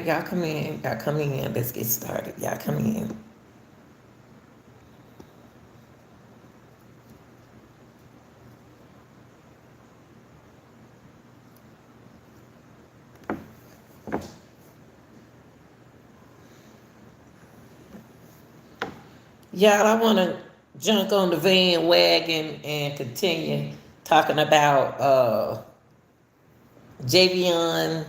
y'all come in. Y'all come in. Let's get started. Y'all come in. Y'all, I want to jump on the van wagon and continue talking about Javion,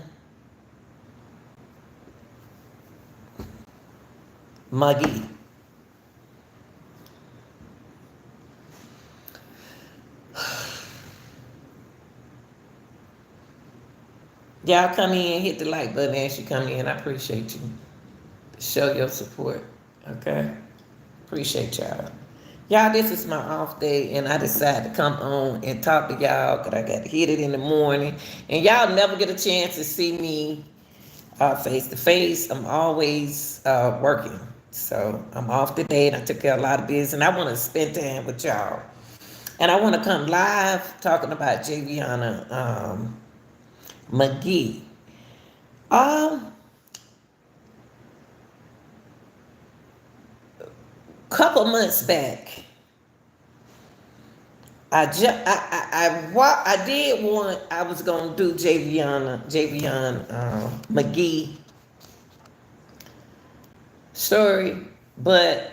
Magee. Y'all come in, hit the like button as you come in. I appreciate you. Show your support. Okay? Appreciate y'all. Y'all, this is my off day, and I decided to come on and talk to y'all because I got to hit it in the morning. And y'all never get a chance to see me face to face. I'm always working. So I'm off today, and I took care of a lot of business, and I want to spend time with y'all. And I want to come live talking about Javion Magee. Um, couple months back, I did want, I was gonna do Javion Magee story, but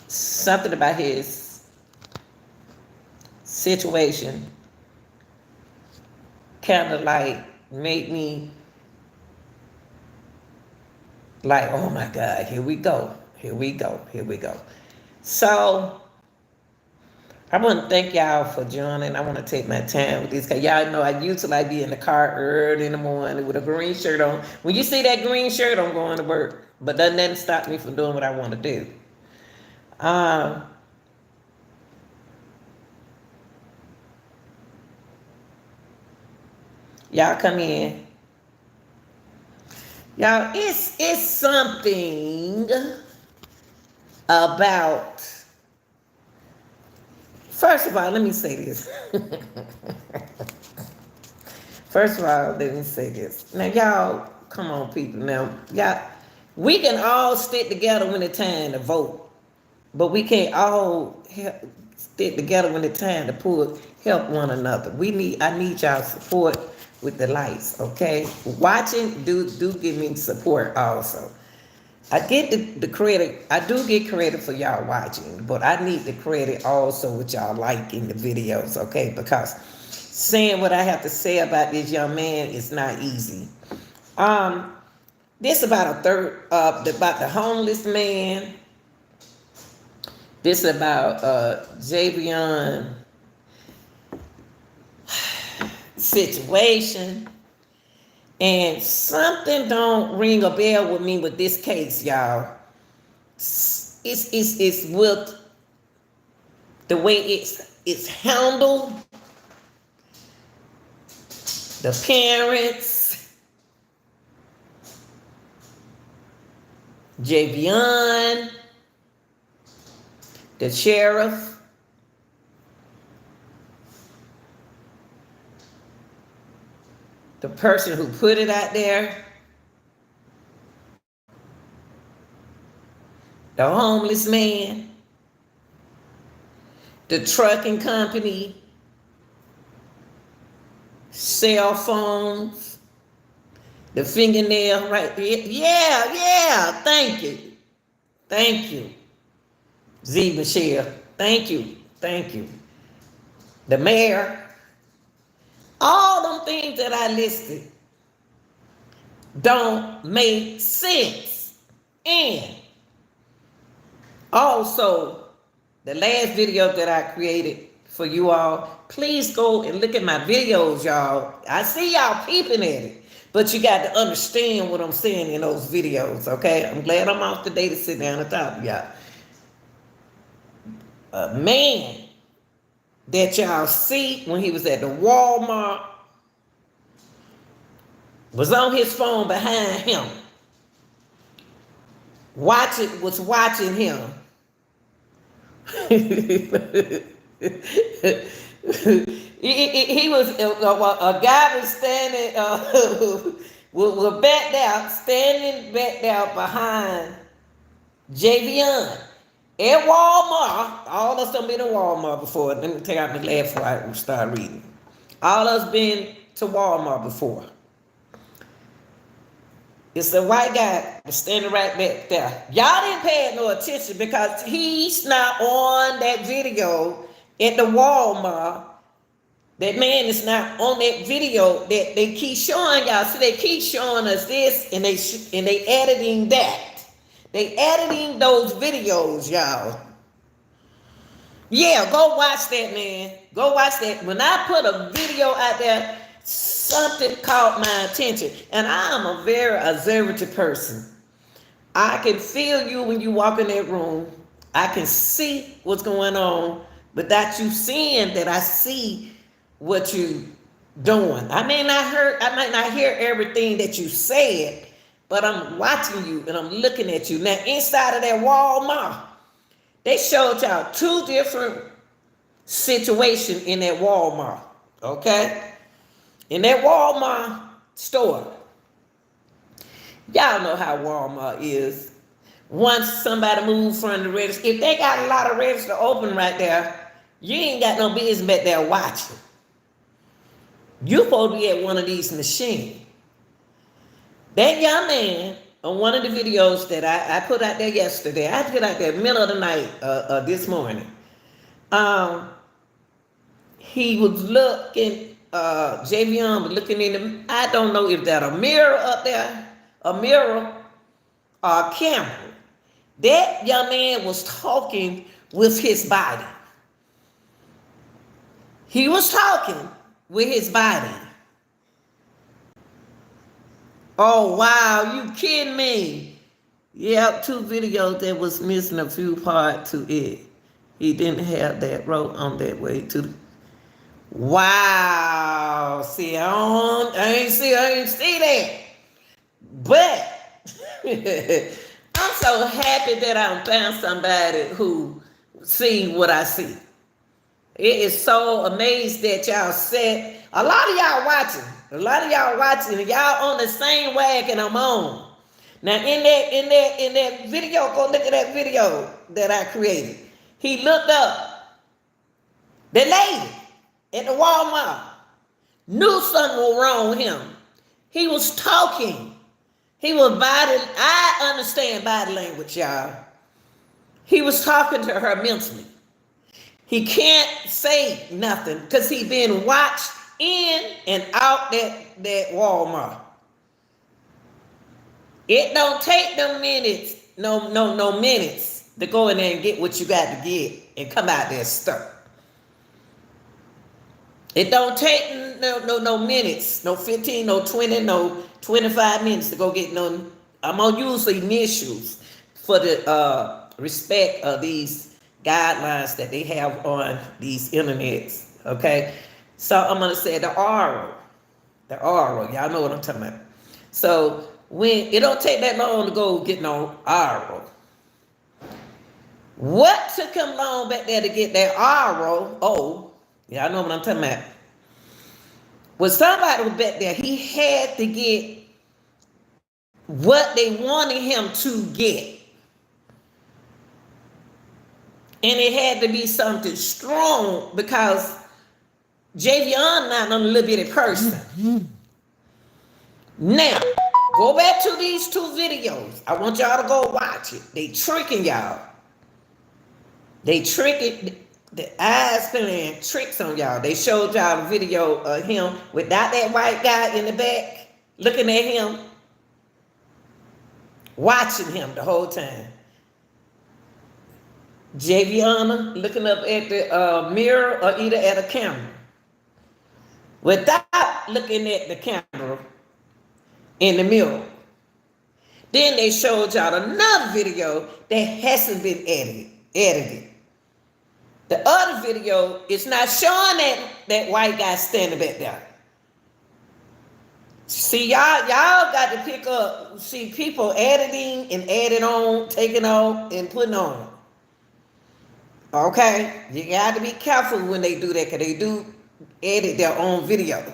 something about his situation kind of like made me like, oh my God, here we go, here we go, here we go. So I want to thank y'all for joining. I want to take my time with this because y'all know I used to like be in the car early in the morning with a green shirt on. When you see that green shirt, I'm going to work, but doesn't that stop me from doing what I want to do. Um, y'all come in. Y'all, it's something about. First of all, let me say this. First of all, let me say this. Now, y'all, come on, people. Now, y'all, we can all stick together when it's time to vote, but we can't all stick together when it's time to help one another. I need y'all support with the lights, okay? Watching, do give me support also. I get the credit. I do get credit for y'all watching, but I need the credit also with y'all liking the videos, okay? Because saying what I have to say about this young man is not easy. This about about the homeless man. This about Javion situation. And something don't ring a bell with me with this case, y'all. It's with the way it's handled, the parents, Javion, the sheriff, the person who put it out there, the homeless man, the trucking company, cell phones, the fingernail right there. Yeah, thank you, Z. Michelle, thank you. The mayor, all them things that I listed don't make sense. And also, the last video that I created for you all, please go and look at my videos, y'all. I see y'all peeping at it, but you got to understand what I'm saying in those videos, okay? I'm glad I'm off today to sit down and talk to y'all. A man that y'all see when he was at the Walmart was on his phone behind him. Was watching him. he was a guy was standing We're back there, standing back there behind Javion at Walmart. All of us done been to Walmart before. Let me take out the last before I start reading. All of us been to Walmart before. It's the white guy standing right back there. Y'all didn't pay no attention because he's not on that video at the Walmart. That man is not on that video that they keep showing y'all. So they keep showing us this and they editing that. They editing those videos, y'all. Yeah, go watch that, man. Go watch that. When I put a video out there, something caught my attention. And I am a very observative person. I can feel you when you walk in that room. I can see what's going on without you seeing that I see what you doing. I might not hear everything that you said, but I'm watching you and I'm looking at you. Now, inside of that Walmart, they showed y'all two different situations in that Walmart, okay? In that Walmart store, y'all know how Walmart is. Once somebody moves from the register, if they got a lot of register open right there, you ain't got no business back there watching. You supposed to be at one of these machines. That young man on one of the videos that I put out there yesterday, I put out there middle of the night this morning. He was looking, Javion was looking in the, I don't know if that a mirror up there, a mirror or a camera. That young man was talking with his body. He was talking with his body. Oh, wow, you kidding me? Yeah, two videos that was missing a few parts to it. He didn't have that rope on that way to the... Wow. See, I ain't see that. But I'm so happy that I found somebody who seen what I see. It is so amazed that y'all said, a lot of y'all watching, and y'all on the same wagon I'm on. Now in that video, go look at that video that I created. He looked up. The lady at the Walmart knew something was wrong with him. He was talking. He was I understand body language, y'all. He was talking to her mentally. He can't say nothing because he been watched in and out that Walmart. It don't take them minutes, no minutes to go in there and get what you got to get and come out there stuck. It don't take no minutes, no 15, no 20, no 25 minutes to go get no. I'm gonna use the initials for the respect of these guidelines that they have on these internets. Okay, so I'm gonna say the oral. Y'all know what I'm talking about. So when it don't take that long to go get no oral. What took him long back there to get that oral? Oh, y'all know what I'm talking about. When somebody was back there, he had to get what they wanted him to get. And it had to be something strong because Javion not a little bitty person. Now, go back to these two videos. I want y'all to go watch it. They tricking y'all. They tricking, the eyes playing tricks on y'all. They showed y'all a video of him without that white guy in the back, looking at him, watching him the whole time. Javiana looking up at the mirror or either at a camera without looking at the camera in the mirror. Then they showed y'all another video that hasn't been edited. The other video is not showing that white guy standing back there. See, y'all got to pick up, see people editing and adding on, taking off and putting on. Okay, you got to be careful when they do that because they do edit their own video.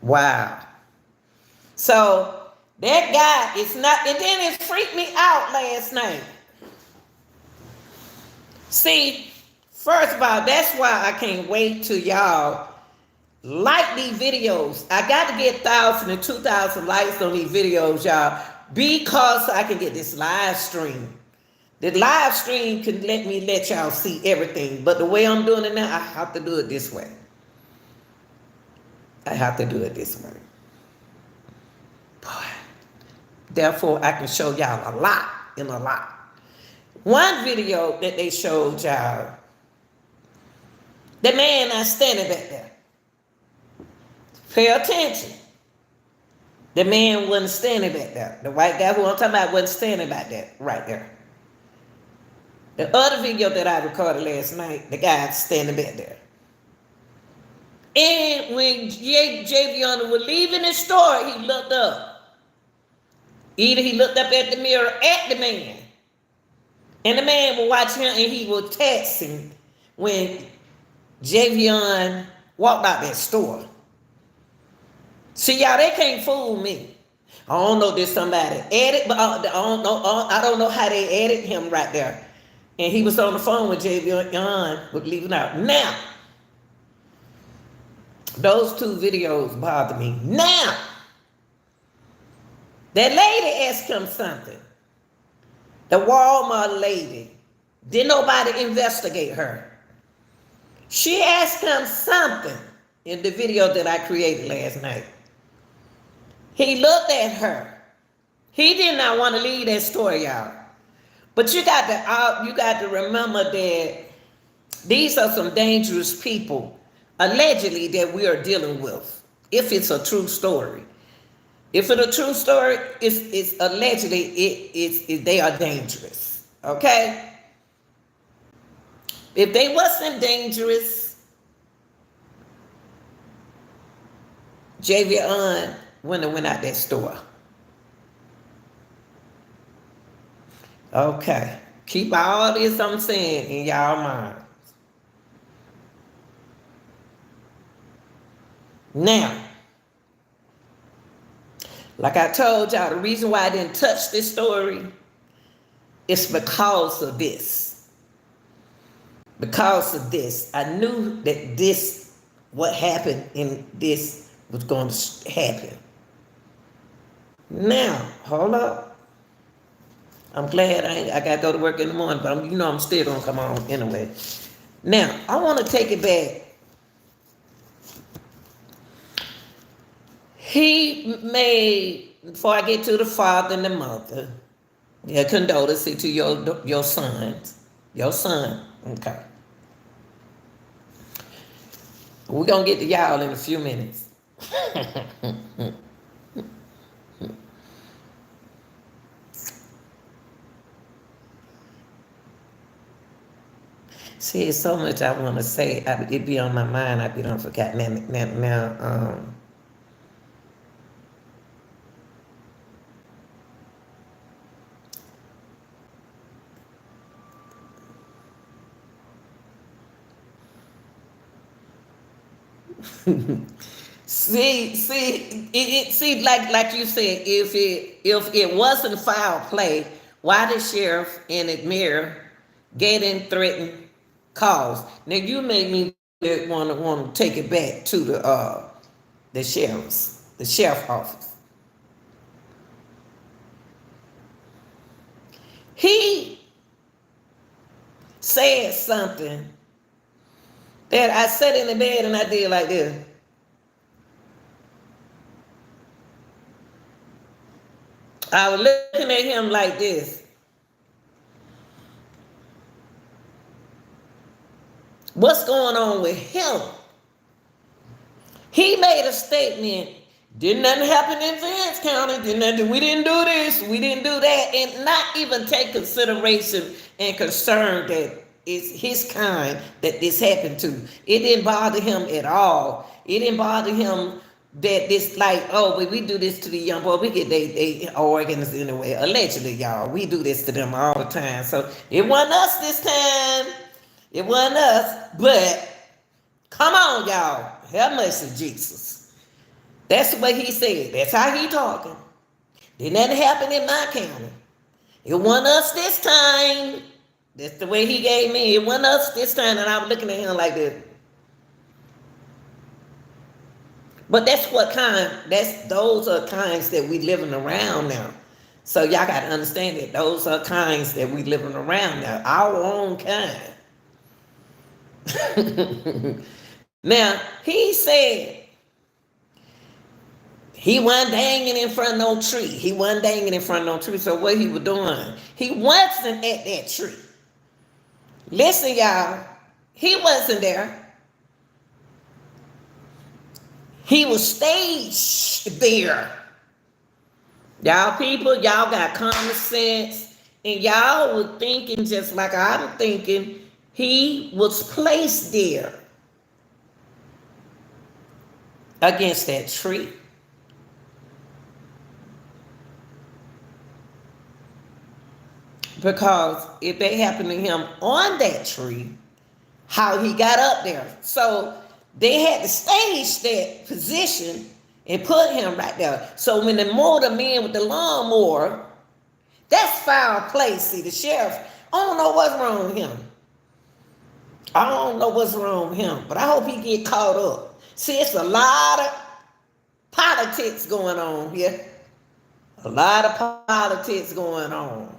Wow. So that guy is not, and then it freaked me out last night. See, first of all, that's why I can't wait till y'all like these videos. I got to get 1,000 and 2,000 likes on these videos, y'all, because I can get this live stream. The live stream can let me let y'all see everything, but the way I'm doing it now, I have to do it this way. I have to do it this way. Boy. Therefore, I can show y'all a lot in a lot. One video that they showed y'all, the man not standing back there. Pay attention. The man wasn't standing back there. The white guy who I'm talking about wasn't standing back there, right there. The other video that I recorded last night, the guy standing back there. And when Javion was leaving the store, he looked up. Either he looked up at the mirror at the man, and the man would watch him, and he would text him when Javion walked out that store. See, y'all, they can't fool me. I don't know if there's somebody added, but I don't know how they added him right there. And he was on the phone with Javion, was leaving out. Now, those two videos bother me. Now, that lady asked him something. The Walmart lady. Didn't nobody investigate her. She asked him something in the video that I created last night. He looked at her. He did not want to leave that store, y'all. But you got to remember that these are some dangerous people, allegedly, that we are dealing with. If it's a true story. If it's a true story, it's allegedly they are dangerous. Okay? If they wasn't dangerous, Javion wouldn't have went out that store. Okay. Keep all this I'm saying in y'all minds. Now, like I told y'all, the reason why I didn't touch this story is because of this. Because of this. I knew that what happened in this was going to happen. Now, hold up. I'm glad I got to go to work in the morning, but I'm still going to come on anyway. Now, I want to take it back. He made, before I get to the father and the mother, condolences to your sons. Your son. Okay. We're going to get to y'all in a few minutes. See, it's so much I want to say. It be on my mind. I be don't forget now. See, like you said, if it wasn't foul play, why the sheriff in the mirror getting threatened calls? Now you made me want to take it back to the sheriff office. He said something that I sat in the bed and I did like this. I was looking at him like this. What's going on with him? He made a statement. Didn't nothing happen in Vance County. We didn't do this. We didn't do that. And not even take consideration and concern that it's his kind that this happened to. It didn't bother him at all. It didn't bother him that this we do this to the young boy. We get they organs anyway. Allegedly, y'all. We do this to them all the time. So it wasn't us this time. It wasn't us. But come on, y'all. Have mercy, Jesus. That's what he said. That's how he talking. Did nothing happen in my county. It wasn't us this time. That's the way he gave me. It wasn't us this time, and I was looking at him like this. But those are kinds that we living around now. So y'all got to understand that those are kinds that we living around now, our own kind. Now, he said he wasn't hanging in front of no tree. He wasn't hanging in front of no tree. So what he was doing, he wasn't at that tree. Listen, y'all, he wasn't there. He was staged there. Y'all people, y'all got common sense, and y'all were thinking just like I'm thinking. He was placed there against that tree. Because if they happened to him on that tree, how he got up there. So they had to stage that position and put him right there. So when they mowed him in with the lawnmower, that's foul play. See, the sheriff, I don't know what's wrong with him. I don't know what's wrong with him, but I hope he get caught up. See, it's a lot of politics going on here. A lot of politics going on.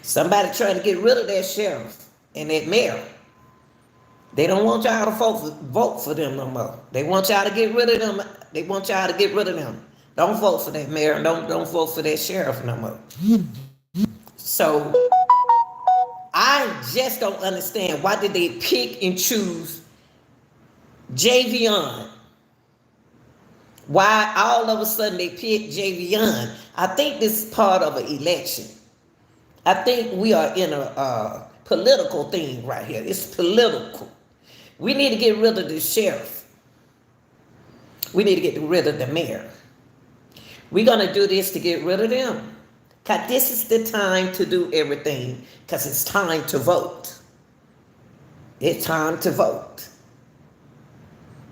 Somebody trying to get rid of that sheriff and that mayor. They don't want y'all to vote for them no more. They want y'all to get rid of them. They want y'all to get rid of them. Don't vote for that mayor and don't vote for that sheriff no more. So I just don't understand, why did they pick and choose Javion? Why all of a sudden they picked Javion? I think this is part of an election. I think we are in a political thing right here. It's political. We need to get rid of the sheriff. We need to get rid of the mayor. We're going to do this to get rid of them. Because this is the time to do everything. Because it's time to vote. It's time to vote.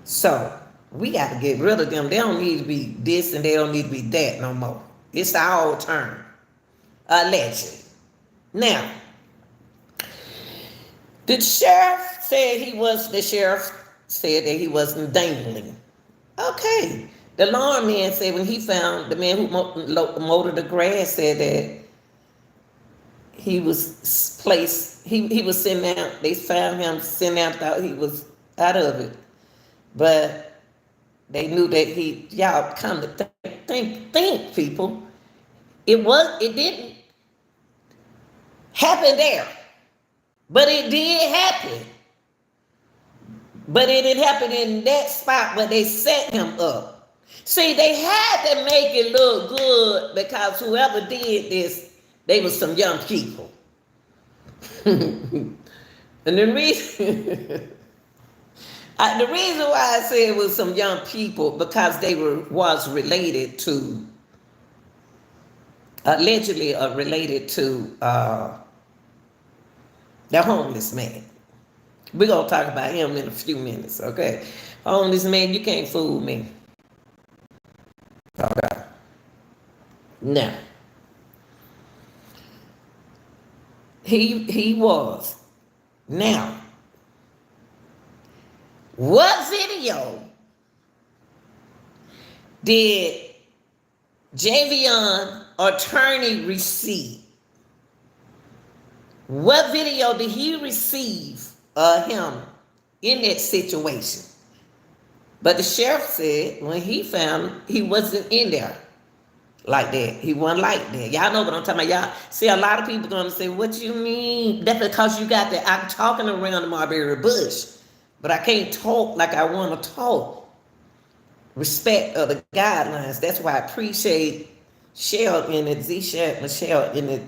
So, we got to get rid of them. They don't need to be this and they don't need to be that no more. It's our turn. Allegedly. Now, the sheriff said that he wasn't dangling. Okay. The lawn man said when he found the man who mowed the grass, said that he was placed, he was sitting out, they found him sitting out, thought he was out of it. But they knew that y'all come to think people, it didn't happen there. But it did happen. But it didn't happen in that spot where they set him up. See, they had to make it look good because whoever did this, they were some young people. And the reason why I say it was some young people, because they was related to, allegedly related to the homeless man. We're going to talk about him in a few minutes, okay? Homeless man, you can't fool me. Okay. Now, he was. Now, what video did Javion attorney receive? What video did he receive of him in that situation? But the sheriff said when he found him, he wasn't in there like that. He wasn't like that. Y'all know what I'm talking about. Y'all see, a lot of people gonna say, what you mean? That's because you got that. I'm talking around the mulberry bush, but I can't talk like I want to talk. Respect of the guidelines. That's why I appreciate Michelle in the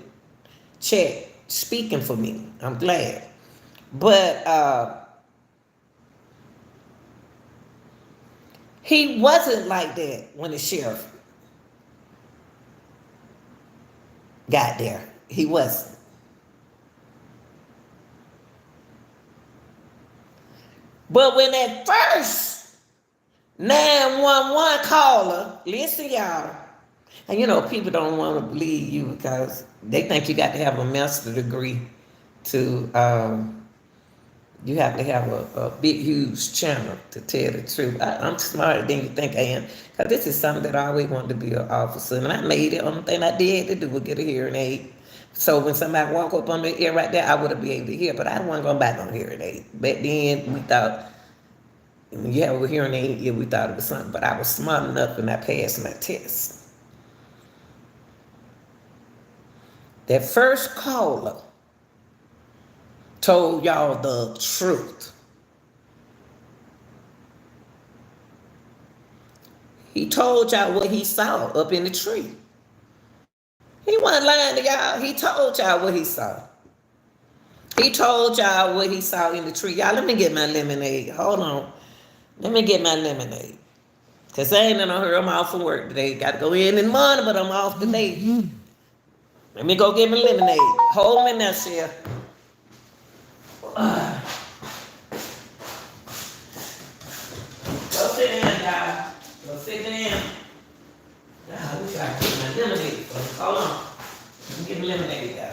chat speaking for me. I'm glad. But he wasn't like that when the sheriff got there. He wasn't. But when at first, 911 caller, listen, y'all. And you know, people don't want to believe you because they think you got to have a master's degree to, you have to have a big, huge channel to tell the truth. I'm smarter than you think I am. Because this is something that I always wanted to be an officer. And I made it. Only thing I did to do was get a hearing aid. So when somebody walk up on the ear right there, I would have been able to hear. But I wasn't going to buy no hearing aid. Back then, we thought, when you have a hearing aid, yeah, we thought it was something. But I was smart enough and I passed my test. That first caller told y'all the truth. He told y'all what he saw up in the tree. He wasn't lying to y'all. He told y'all what he saw. He told y'all what he saw in the tree. Y'all, let me get my lemonade. Hold on. Let me get my lemonade. Because I ain't in a hurry. I'm off from work today. Got to go in the morning, but I'm off today. Let me go get my lemonade. Hold me now, Chef. Go sit down, y'all. Go sit down. Y'all, we got to get my lemonade. Hold on. Let me get my lemonade, y'all.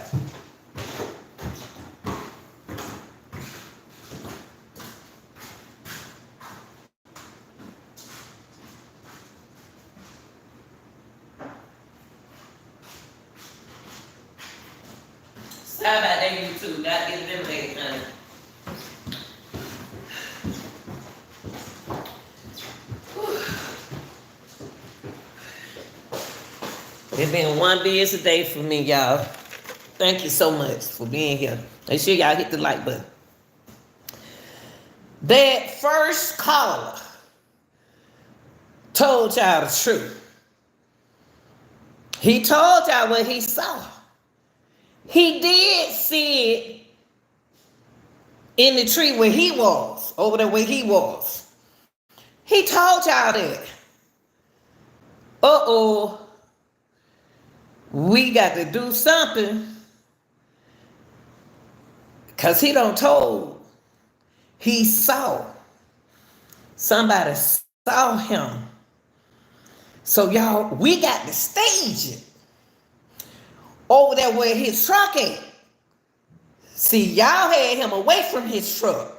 Sorry about that, you too. Got to get lemonade, honey. It's been one busy day for me, y'all. Thank you so much for being here. Make sure y'all hit the like button. That first caller told y'all the truth. He told y'all what he saw. He did see it in the tree where he was, over there where he was. He told y'all that. Uh-oh. We got to do something. Because he don't told. He saw. Somebody saw him. So y'all, we got to stage it. Over there where his truck at. See, y'all had him away from his truck.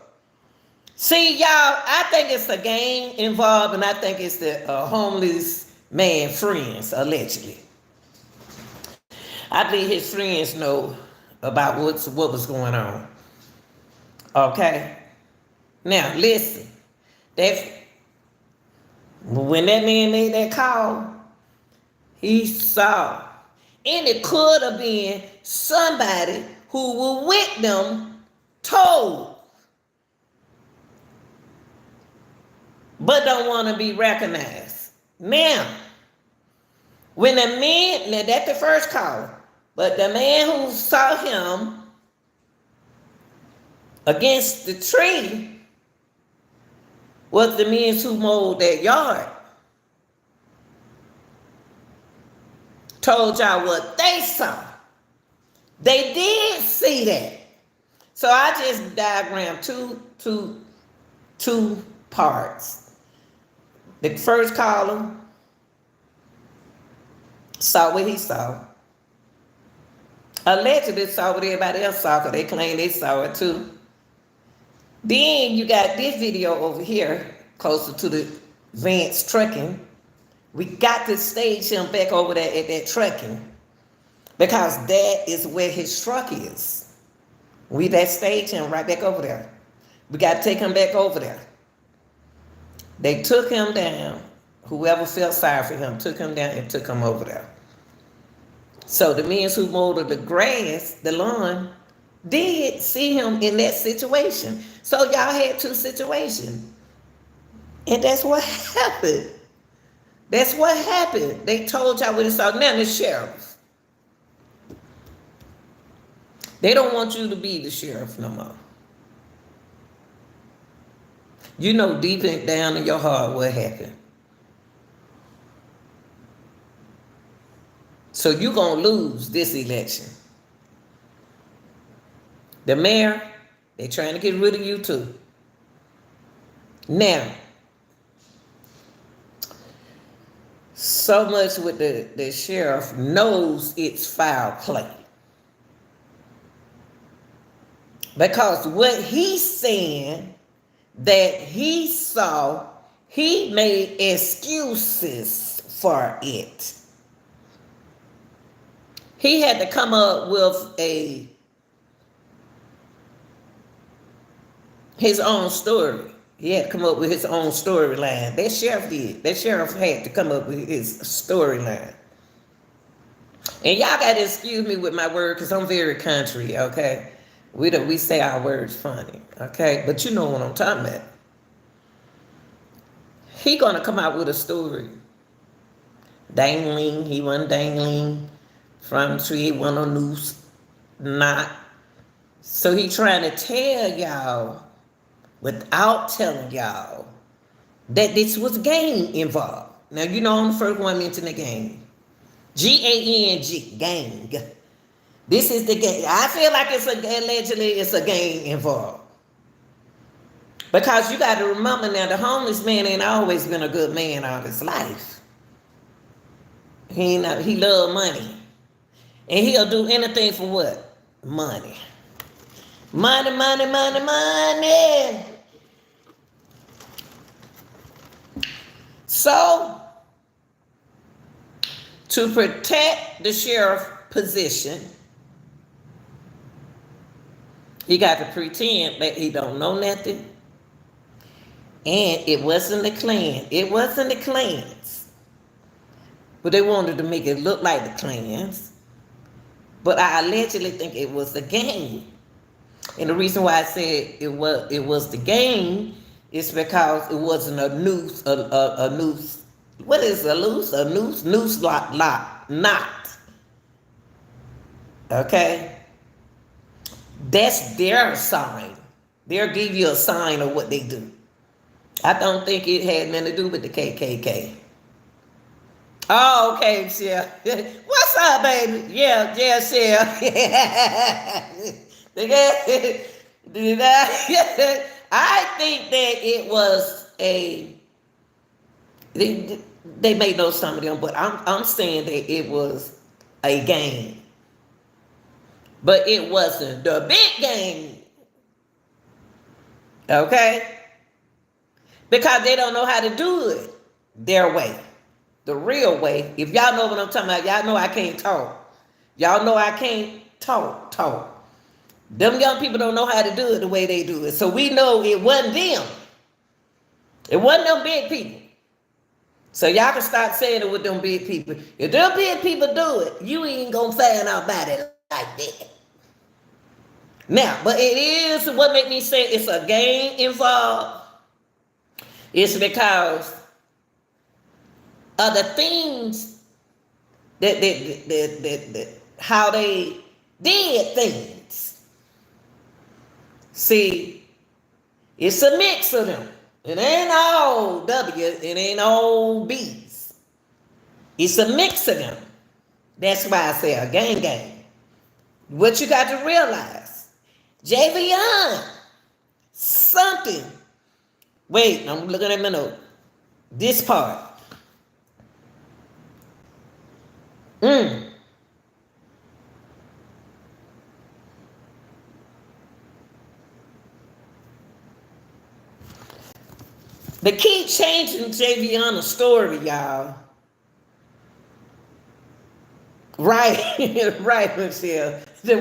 See, y'all, I think it's a gang involved, and I think it's the homeless man friends, allegedly. I believe his friends know about what was going on. Okay? Now, listen. When that man made that call, he saw. And it could have been somebody who was with them told, but don't want to be recognized. Now, when the man, now that's the first caller, but the man who saw him against the tree was the men who mowed that yard. Told y'all what they saw. They did see that. So I just diagrammed two parts. The first column saw what he saw. Allegedly saw what everybody else saw because they claim they saw it too. Then you got this video over here closer to the Vance trucking. We got to stage him back over there at that trucking because that is where his truck is. We that stage him right back over there. We got to take him back over there. They took him down. Whoever felt sorry for him took him down and took him over there. So the men who mowed the grass, the lawn, did see him in that situation. So y'all had two situations. And that's what happened. That's what happened. They told y'all what it saw. Now the sheriff. They don't want you to be the sheriff no more. You know deep down in your heart what happened. So you're going to lose this election. The mayor, they're trying to get rid of you too. Now, so much with the sheriff knows it's foul play. Because what he's saying that he saw, he made excuses for it. He had to come up with his own story. He had to come up with his own storyline. That sheriff did. That sheriff had to come up with his storyline. And y'all got to excuse me with my word because I'm very country, okay? We say our words funny, okay? But you know what I'm talking about. He going to come out with a story. Dangling, he wasn't dangling from the tree, he wasn't a noose, not. So he trying to tell y'all without telling y'all that this was game involved. Now, you know I'm the first one mentioning the game. G-A-N-G, gang. This is the game. I feel like allegedly it's a game involved. Because you got to remember now, the homeless man ain't always been a good man all his life. He love money. And he'll do anything for what? Money. Money, money, money, money. So, to protect the sheriff position, he got to pretend that he don't know nothing. And it wasn't the Klan. It wasn't the Klans. But they wanted to make it look like the Klans. But I allegedly think it was the gang. And the reason why I said it was the gang is because it wasn't a noose, a noose. What is a noose? A noose? Noose lock, knot. Okay? That's their sign. They'll give you a sign of what they do. I don't think it had nothing to do with the KKK. Oh, okay, Shell. What's up, baby? Yeah, Shell. I think that it was they made no some of them, but I'm saying that it was a game. But it wasn't the big game. Okay? Because they don't know how to do it their way. The real way. If y'all know what I'm talking about, y'all know I can't talk. Y'all know I can't talk. Them young people don't know how to do it the way they do it. So we know it wasn't them. It wasn't them big people. So y'all can start saying it with them big people. If them big people do it, you ain't gonna find out about it like that. Now, but it is what make me say it's a game involved. It's because of the things that how they did things. See, it's a mix of them. It ain't all W, it ain't all B's. It's a mix of them. That's why I say a gang. What you got to realize, Javion, something. Wait, I'm looking at my note. This part. They keep changing Javion's story, y'all. Right, right, Michelle. The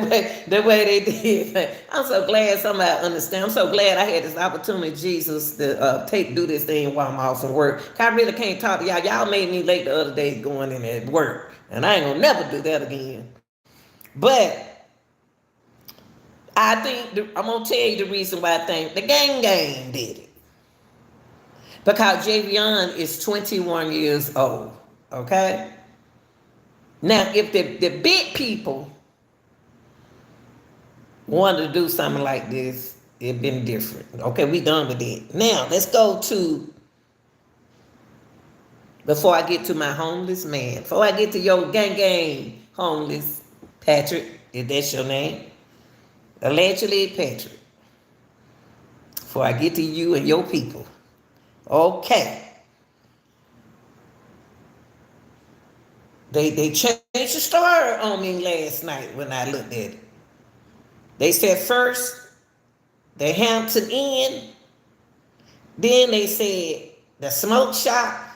way they did. I'm so glad somebody understand. I'm so glad I had this opportunity, Jesus, to do this thing while I'm off from work. I really can't talk to y'all. Y'all made me late the other day going in at work, and I ain't gonna never do that again. But I think I'm gonna tell you the reason why I think the gang did it. Because Javion is 21 years old. Okay. Now, if the big people wanted to do something like this, it'd been different. Okay, we done with it. Now, let's go to, before I get to my homeless man, before I get to your gang homeless, Patrick, if that's your name, allegedly Patrick, before I get to you and your people. Okay. They changed the story on me last night when I looked at it. They said first the Hampton Inn, then they said the smoke shop,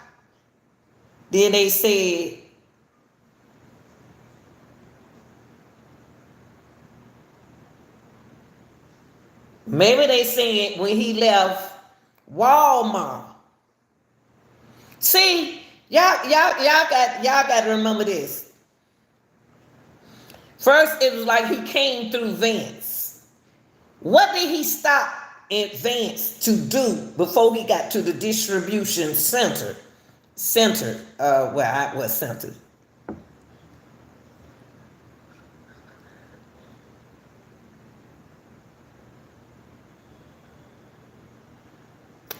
then they said maybe they said when he left Walmart. See, y'all got to remember this. First, it was like he came through Vance. What did he stop at Vance to do before he got to the distribution center? What center?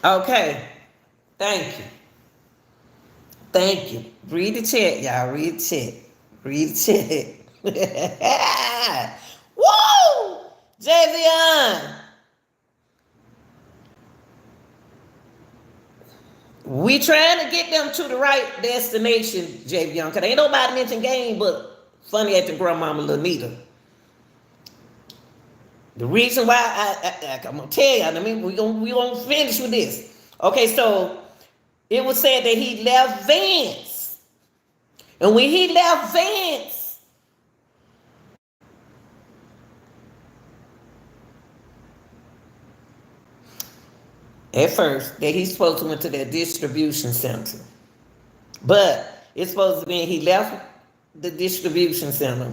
Okay, thank you. Thank you. Read the chat, y'all. Read the chat. Read the chat. Woo! Javion. We trying to get them to the right destination, Javion. Because ain't nobody mention game but funny at the grandmama Lanita. The reason why I'm going to tell you, I mean, we gonna finish with this. Okay, so it was said that he left Vance. And when he left Vance, at first, that he's supposed to went to that distribution center. But it's supposed to be he left the distribution center.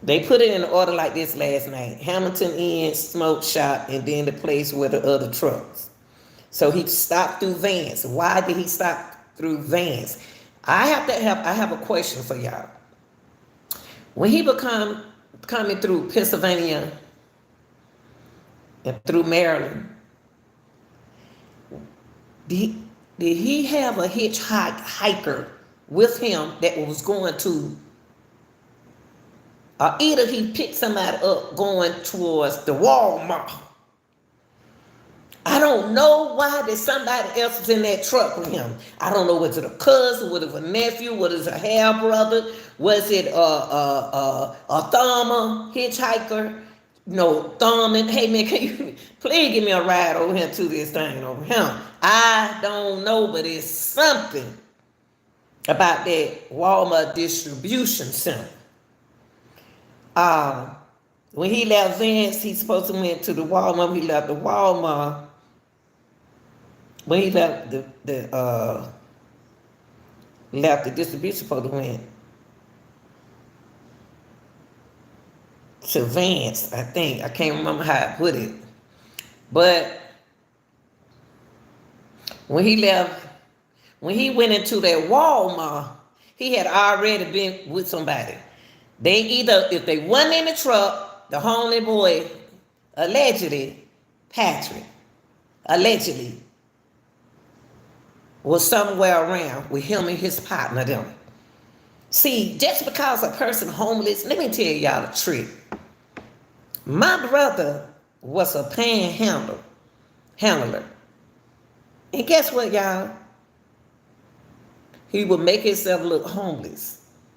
They put it in order like this last night. Hamilton Inn, smoke shop, and then the place where the other trucks. So he stopped through Vance. Why did he stop through Vance? I have a question for y'all. When he coming through Pennsylvania and through Maryland, did he have a hitchhiker with him that was going to, or either he picked somebody up going towards the Walmart? I don't know why that somebody else was in that truck with him. I don't know, was it a cousin, was it a nephew, was it a half brother, was it a Thumber hitchhiker? No, Thurman, hey man, can you please give me a ride over here to this thing over here? I don't know, but it's something about that Walmart distribution center. When he left Vance, he's supposed to went to the Walmart. He left the Walmart. When he left the distribution, supposed to went to Vance, I think. I can't remember how I put it. But when he went into that Walmart, he had already been with somebody. They either, if they wasn't in the truck, the homely boy, allegedly, Patrick, allegedly, was somewhere around with him and his partner them. See, just because a person homeless, let me tell y'all the trick. My brother was a handler. And guess what, y'all? He would make himself look homeless.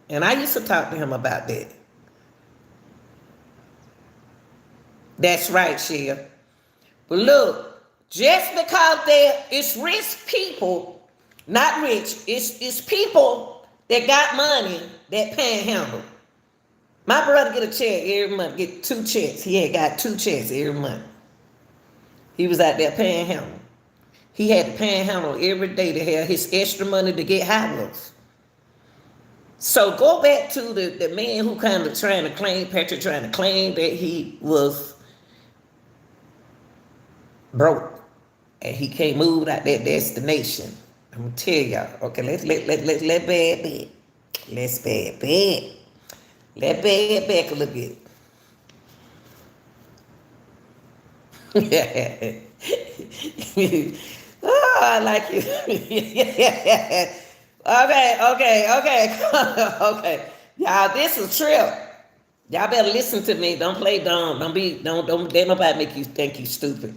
And I used to talk to him about that. That's right, Shia. But look, just because it's rich people, not rich, it's people that got money that panhandle. My brother get a check every month, get 2 checks. He had got 2 checks every month. He was out there panhandling. He had to panhandle every day to have his extra money to get house. So go back to the man who kind of Patrick trying to claim that he was broke and he can't move out that destination. I'm gonna tell y'all. Okay, let's let bad bet. Let's bad bet. Let bad back a little bit. Oh, I like you. Okay. Y'all, this is a trip. Y'all better listen to me. Don't play dumb. Don't let nobody make you think you stupid.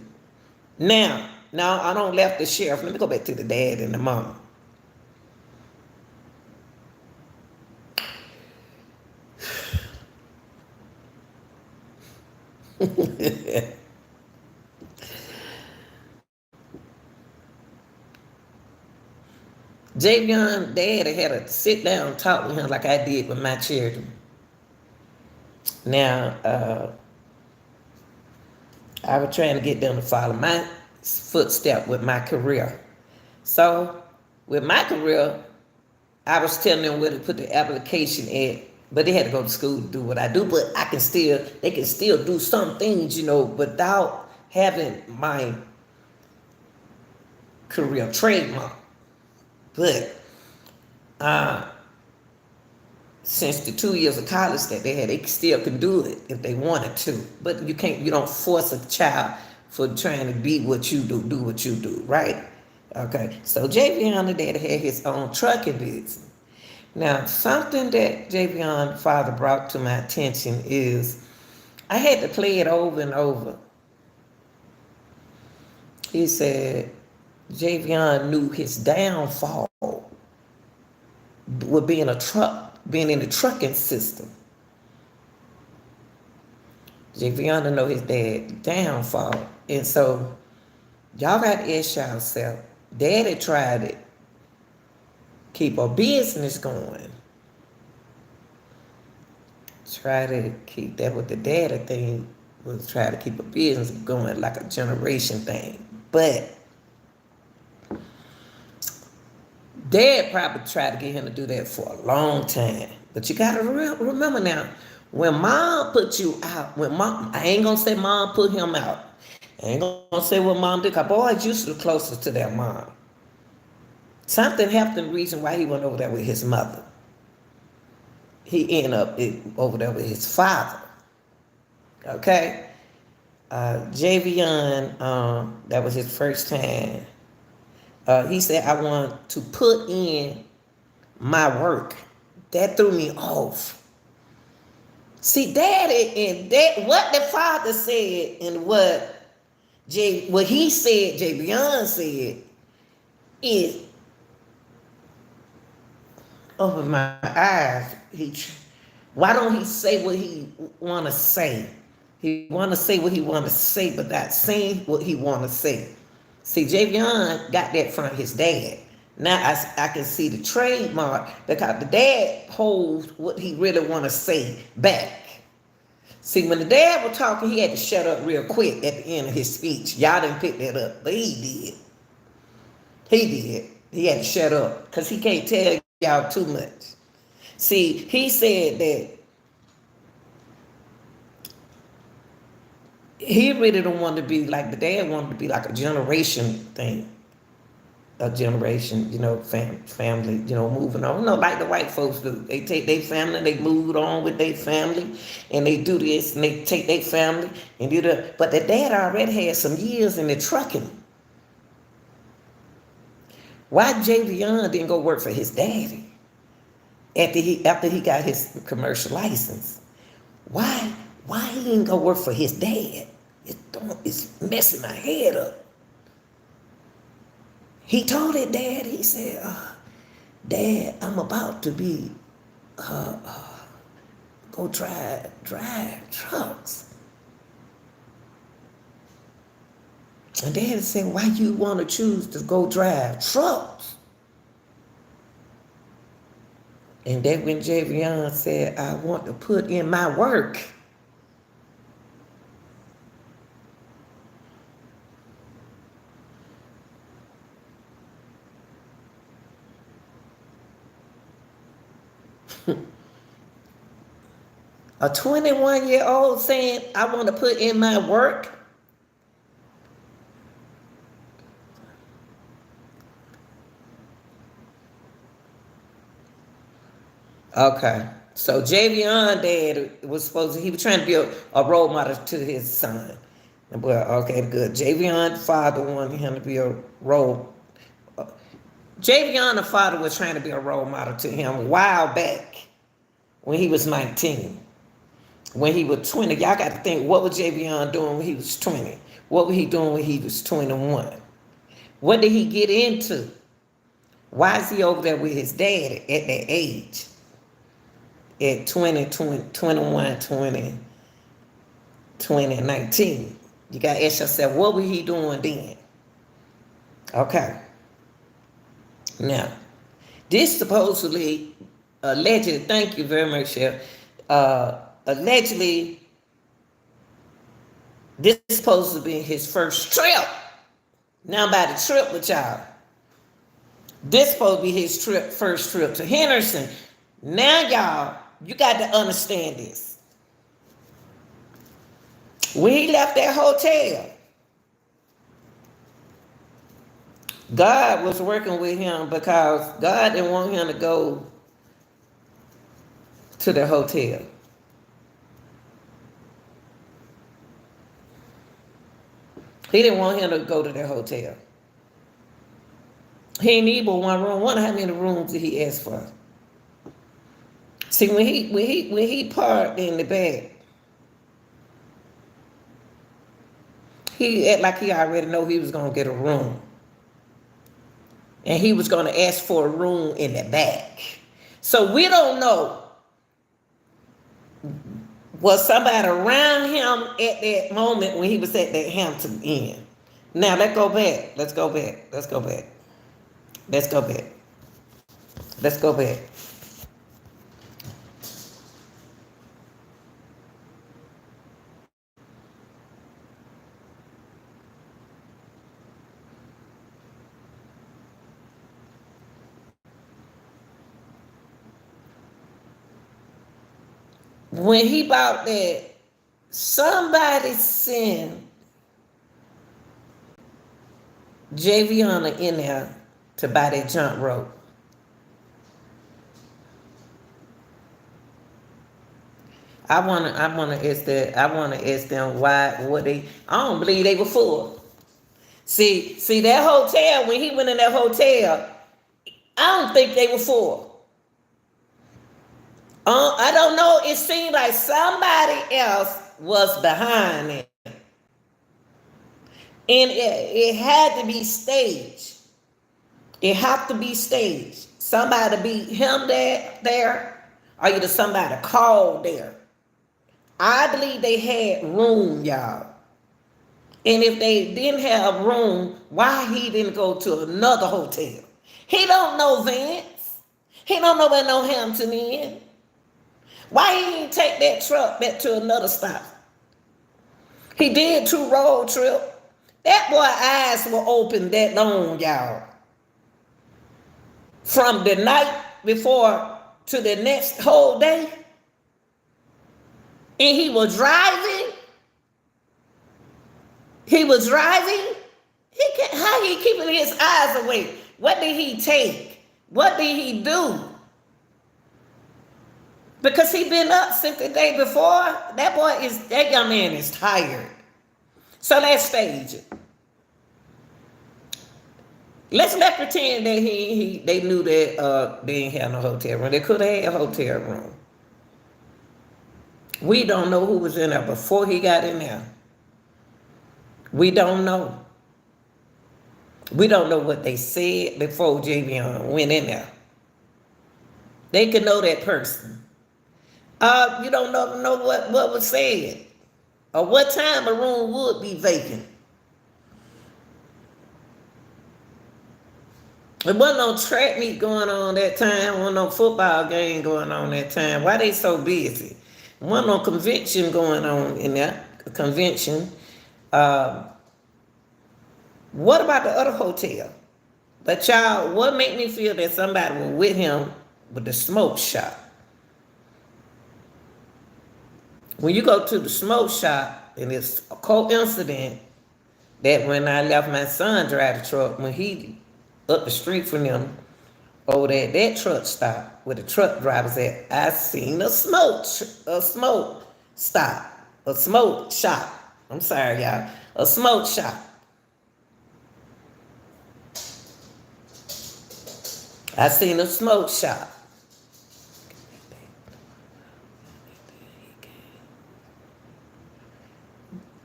Now, I don't left the sheriff. Let me go back to the dad and the mom. Javion dad had to sit down and talk with him like I did with my children. Now, I was trying to get them to follow my footstep with my career. So, with my career, I was telling them where to put the application at, but they had to go to school to do what I do. But they can still do some things, without having my career trademark. But uh, since the 2 years of college that they had, they still can do it if they wanted to. But you don't force a child for trying to be what you do what you do, right? Okay, so Javion, the dad, had his own trucking business. Now, something that Javion's father brought to my attention is I had to play it over and over. He said Javion knew his downfall with being in the trucking system. Javion know his dad downfall. And so y'all got to ask yourself, Daddy tried to keep a business going. Try to keep that with the daddy thing was try to keep a business going like a generation thing. But Dad probably tried to get him to do that for a long time. But you gotta remember now, when mom put you out, I ain't gonna say mom put him out. I ain't gonna say what mom did, because boys used to be closer to their mom. Something happened, the reason why he went over there with his mother. He ended up over there with his father. Okay? Javion, that was his first time. He said, I want to put in my work. That threw me off. See, Daddy and that what the father said and what he said, Javion said, is opened my eyes. Why don't he say what he want to say? He want to say what he want to say, but not saying what he want to say. See, Javion got that from his dad. Now I can see the trademark because the dad holds what he really want to say back. See, when the dad was talking, he had to shut up real quick at the end of his speech. Y'all didn't pick that up, but he did. He did. He had to shut up because he can't tell y'all too much. See, he said that he really don't want to be like the dad wanted to be like a generation thing. A generation, family, moving on. No, like the white folks do. They take their family, they move on with their family, and they do this, and they take their family and do that. But the dad already had some years in the trucking. Why Javion didn't go work for his daddy after he got his commercial license? Why he didn't go work for his dad? It's messing my head up. He told it, Dad. He said, Dad, I'm about to be go drive trucks. And Dad said, why you want to choose to go drive trucks? And that when Javion said, I want to put in my work. A 21-year-old saying, I want to put in my work. Okay. So Javion dad he was trying to be a role model to his son. Well, okay, good. Javion father wanted him to be a role. Javion the father was trying to be a role model to him a while back when he was 19. When he was 20, y'all got to think, what was Javion doing when he was 20? What was he doing when he was 21? What did he get into? Why is he over there with his dad at that age? At 20, 21, 20. 2019. You got to ask yourself, what was he doing then? Okay. Now, this supposedly, allegedly, thank you very much, Chef. Allegedly, this is supposed to be his first trip. Now, by the trip with y'all, this supposed to be his first trip to Henderson. Now, y'all, you got to understand this. When he left that hotel, God was working with him because God didn't want him to go to the hotel. He didn't want him to go to the hotel. He didn't need but one room. Wonder how many rooms did he ask for? See, when he parked in the back, he acted like he already know he was gonna get a room. And he was gonna ask for a room in the back. So we don't know, was somebody around him at that moment when he was at that Hampton Inn. Now let's go back. Let's go back. Let's go back. Let's go back. Let's go back. When he bought that, somebody sent Javion in there to buy that jump rope. I wanna ask them what they. I don't believe they were full. See that hotel, when he went in that hotel, I don't think they were full. I don't know. It seemed like somebody else was behind it. And it had to be staged. It had to be staged. Somebody beat him there, or either somebody called there. I believe they had room, y'all. And if they didn't have room, why he didn't go to another hotel? He don't know Vance. He don't know where no Hampton Inn. Why he didn't take that truck back to another stop? He did 2 road trips. That boy eyes were open that long, y'all. From the night before to the next whole day. And he was driving. How he keeping his eyes awake? What did he take? What did he do? Because he been up since the day before. That young man is tired. So let's stage it. Let's not pretend that they knew that they didn't have no hotel room. They could have had a hotel room. We don't know who was in there before he got in there. We don't know. We don't know what they said before Javion went in there. They could know that person. You don't know what was said or what time a room would be vacant. There wasn't no track meet going on that time. There wasn't no football game going on that time. Why they so busy? There wasn't no convention going on in that convention. What about the other hotel? But y'all, what made me feel that somebody was with him with the smoke shop? When you go to the smoke shop, and it's a coincidence that when I left my son drive the truck, when he up the street from them, over there at that truck stop where the truck drivers at, I seen a smoke shop. I'm sorry, y'all. A smoke shop. I seen a smoke shop.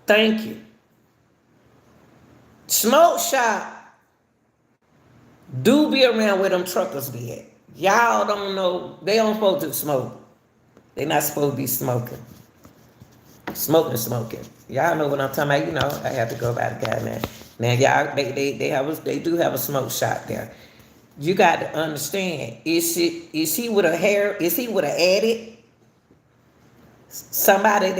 Thank you. Smoke shop do be around where them truckers be at. Y'all don't know. They don't supposed to smoke. They not supposed to be smoking. Smoking. Y'all know what I'm talking about. You know, I have to go by the guy now. Now, y'all, they do have a smoke shop there. You got to understand, is he with a hair? Is he with an addict? Somebody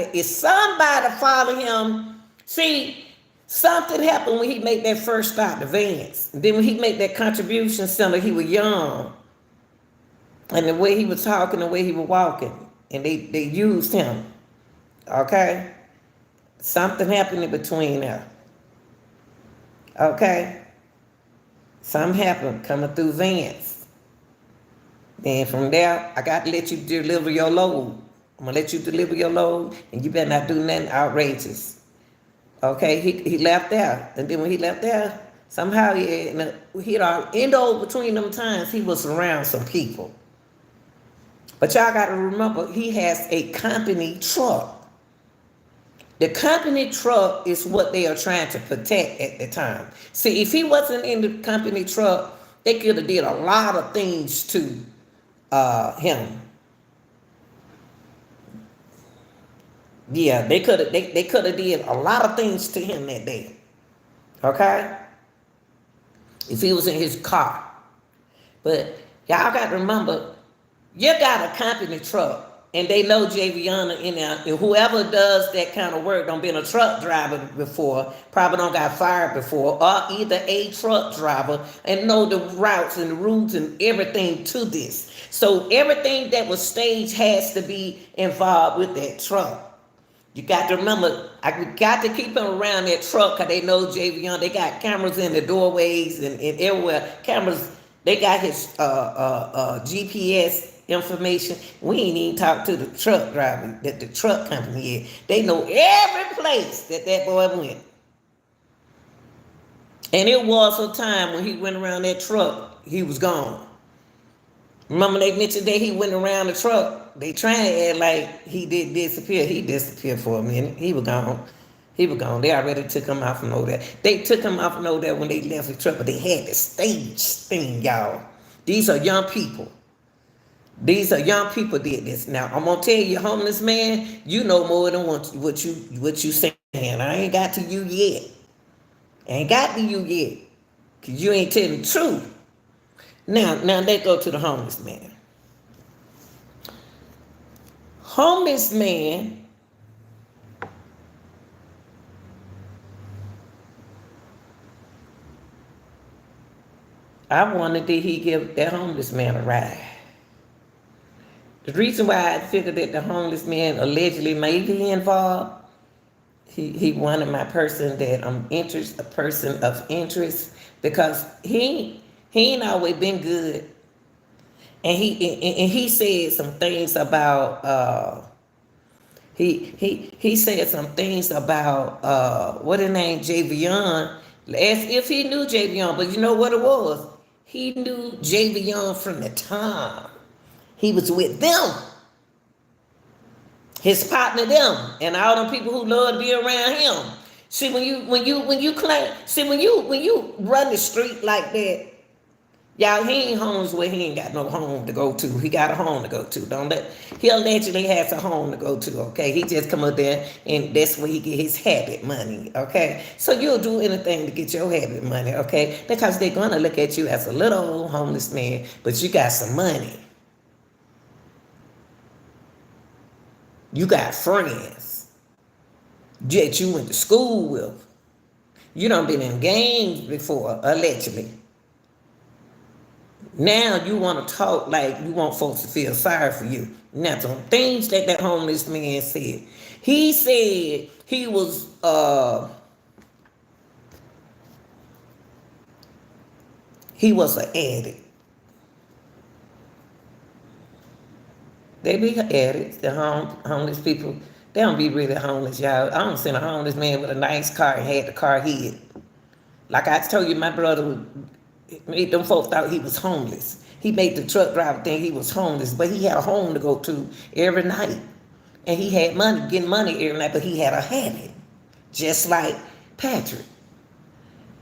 follow him. See, something happened when he made that first stop to Vance. Then when he made that contribution center, he was young. And the way he was talking, the way he was walking. And they used him. Okay? Something happened in between there. Okay? Something happened coming through Vance. Then from there, I got to let you deliver your load. I'm going to let you deliver your load, and you better not do nothing outrageous. Okay? He left there. And then when he left there, somehow he'd end over between them times, he was around some people. But y'all got to remember, he has a company truck. The company truck is what they are trying to protect at the time. See, if he wasn't in the company truck, they could have did a lot of things to him. Yeah, they could have did a lot of things to him that day. Okay? If he was in his car. But y'all got to remember, you got a company truck. And they know Javion in there, and whoever does that kind of work don't been a truck driver before, probably don't got fired before, or either a truck driver and know the routes and the routes and everything to this. So everything that was staged has to be involved with that truck. You got to remember, I got to keep them around that truck because they know Javion. They got cameras in the doorways and everywhere. Cameras, they got his GPS information. We ain't even talk to the truck driver that the truck company is. They know every place that boy went. And it was a time when he went around that truck, he was gone. Remember they mentioned that he went around the truck. They trying to act like he did disappear. He disappeared for a minute. He was gone. He was gone. They already took him out from over there. They took him out from over there when they left the truck, but they had the stage thing, y'all. These are young people. These are young people did this. Now I'm gonna tell you, homeless man, you know more than what you saying. I ain't got to you yet. I ain't got to you yet, cause you ain't telling the truth. Now let's go to the homeless man. Homeless man. I wondered, did he give that homeless man a ride? The reason why I figured that the homeless man allegedly may be involved, he wanted my person that a person of interest, because he ain't always been good, and he said some things about he said some things about what his name Javion, as if he knew Javion, but you know what it was? He knew Javion from the time he was with them, his partner, them, and all them people who love to be around him. See, when you claim, see, when you run the street like that, y'all, he ain't homes where he ain't got no home to go to. He got a home to go to. He allegedly has a home to go to. Okay, he just come up there and that's where he get his habit money. Okay, so you'll do anything to get your habit money. Okay, because they're gonna look at you as a little old homeless man, but you got some money. You got friends that you went to school with. You done been in gangs before, allegedly. Now you want to talk like you want folks to feel sorry for you. Now some things that homeless man said. He said he was an addict. They be addicts, the homeless people. They don't be really homeless, y'all. I don't see a homeless man with a nice car and had the car hid. Like I told you, my brother made them folks thought he was homeless. He made the truck driver think he was homeless, but he had a home to go to every night. And he had money, getting money every night, but he had a habit. Just like Patrick.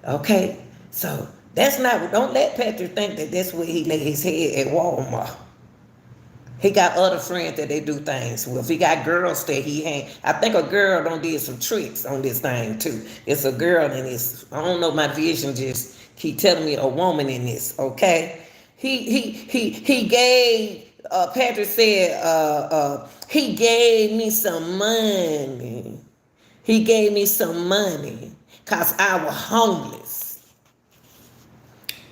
Okay? So that's not, don't let Patrick think that that's where he lay his head at Walmart. He got other friends that they do things with. He got girls that he hang. I think a girl done did some tricks on this thing too. It's a girl in this. I don't know. My vision just keep telling me a woman in this. Okay. He gave. Patrick said. He gave me some money. He gave me some money cause I was homeless.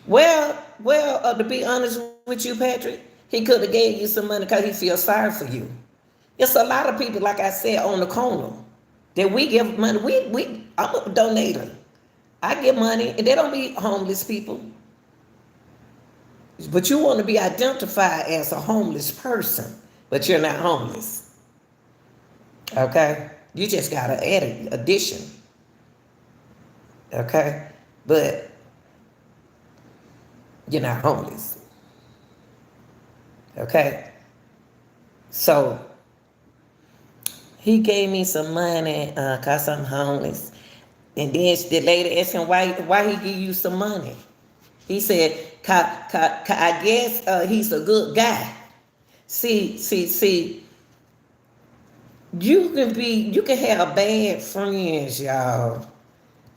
To be honest with you, Patrick, he could have gave you some money because he feels sorry for you. It's a lot of people, like I said, on the corner that we give money. I'm a donator. I give money, and they don't be homeless people. But you want to be identified as a homeless person, but you're not homeless. Okay? You just got to add an addition. Okay? But you're not homeless. Okay? So he gave me some money because I'm homeless. And then the lady asked him why he give you some money. He said, I guess he's a good guy. See, you can have bad friends, y'all.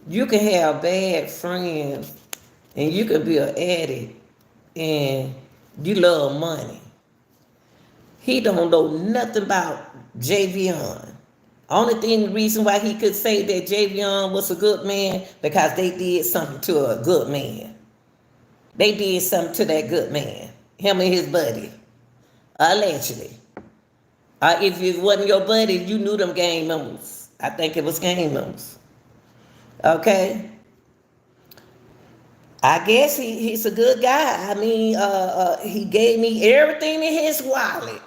You can have bad friends and you can be an addict and you love money. He don't know nothing about Javion. The reason why he could say that Javion was a good man, because they did something to a good man. They did something to that good man, him and his buddy, allegedly. If it wasn't your buddy, you knew them gang members. I think it was gang members. Okay? I guess he's a good guy. I mean, he gave me everything in his wallet.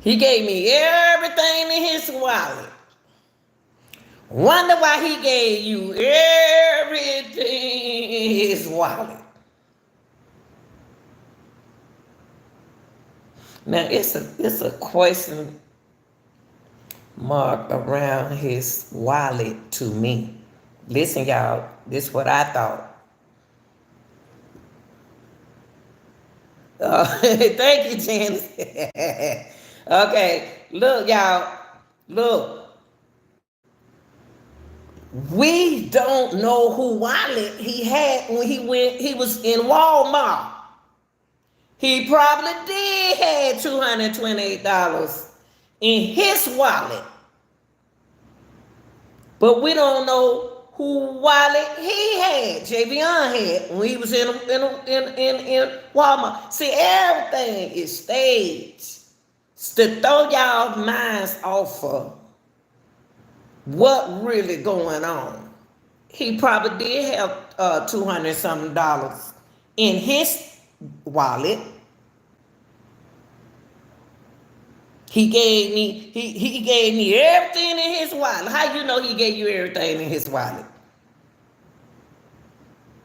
He gave me everything in his wallet. Wonder why he gave you everything in his wallet. Now it's a question mark around his wallet to me. Listen, y'all, this is what I thought. Thank you, Janice. Okay, look, y'all. Look. We don't know who wallet he had when he was in Walmart. He probably did have $228 in his wallet. But we don't know who wallet he had, Javion had, when he was in Walmart. See, everything is staged to throw y'all minds off of what really going on. He probably did have $200 something in his wallet. He gave me everything in his wallet. How you know he gave you everything in his wallet?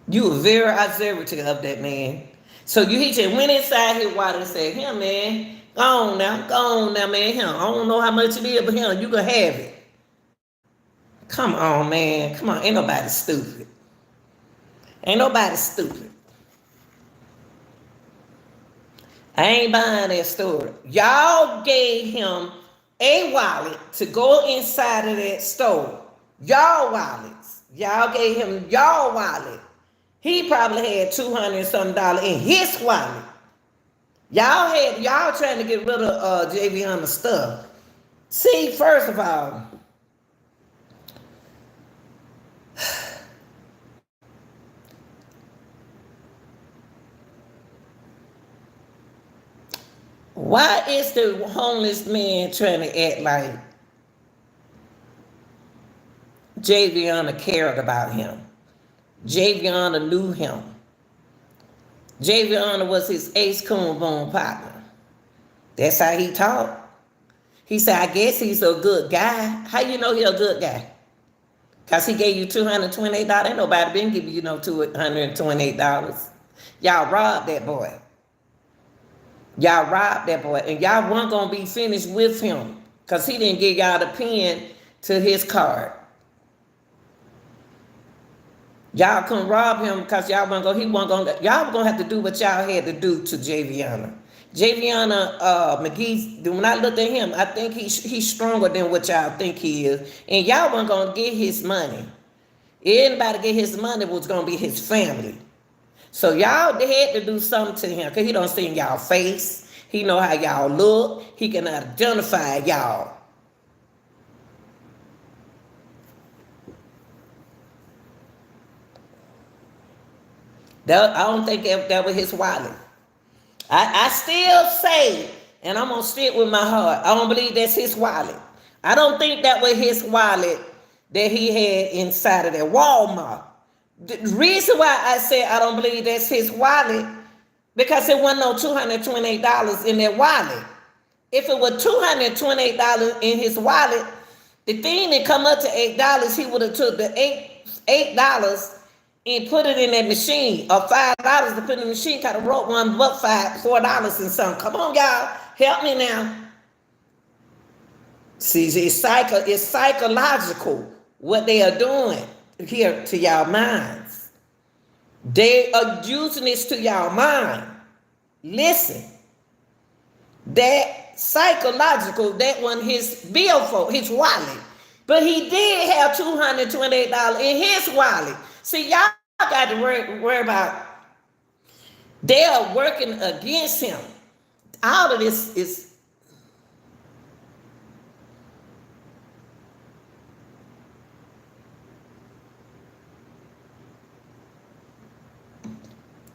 You were very observative of that man. So he just went inside his wallet and said, "Here, man, go on now, man. Here, I don't know how much it is, but here, you can have it." Come on, man. Come on. Ain't nobody stupid. Ain't nobody stupid. I ain't buying that story. Y'all gave him a wallet to go inside of that store. Y'all wallets. Y'all gave him y'all wallet. He probably had $200 something in his wallet. Y'all trying to get rid of Javion's stuff. See, first of all, why is the homeless man trying to act like Javion cared about him? Javion knew him. Javion was his ace coon bone partner. That's how he talked. He said, I guess he's a good guy. How you know he's a good guy? Because he gave you $228. Ain't nobody been giving you no $228. Y'all robbed that boy. Y'all robbed that boy. And y'all weren't going to be finished with him. Because he didn't give y'all the pen to his card. Y'all couldn't rob him because y'all wasn't gonna, he wasn't gonna, y'all were gonna have to do what y'all had to do to Javion. Javion, Magee, when I looked at him, I think he's stronger than what y'all think he is. And y'all weren't gonna get his money. Anybody get his money was gonna be his family. So y'all had to do something to him because he don't see in y'all face. He know how y'all look. He can identify y'all. I don't think that was his wallet. I still say, and I'm going to stick with my heart, I don't believe that's his wallet. I don't think that was his wallet that he had inside of that Walmart. The reason why I say I don't believe that's his wallet, because it wasn't no $228 in that wallet. If it was $228 in his wallet, the thing that come up to $8, he would have took the $8 and put it in that machine, or $5 to put in the machine. Kind of wrote one but $4 and something. Come on, y'all, help me now. See, it's psychological what they are doing here to y'all minds. They are using this to y'all mind. Listen, that psychological, that one his billfold, his wallet. But he did have $228 in his wallet. See, y'all got to worry about, they are working against him. All of this is,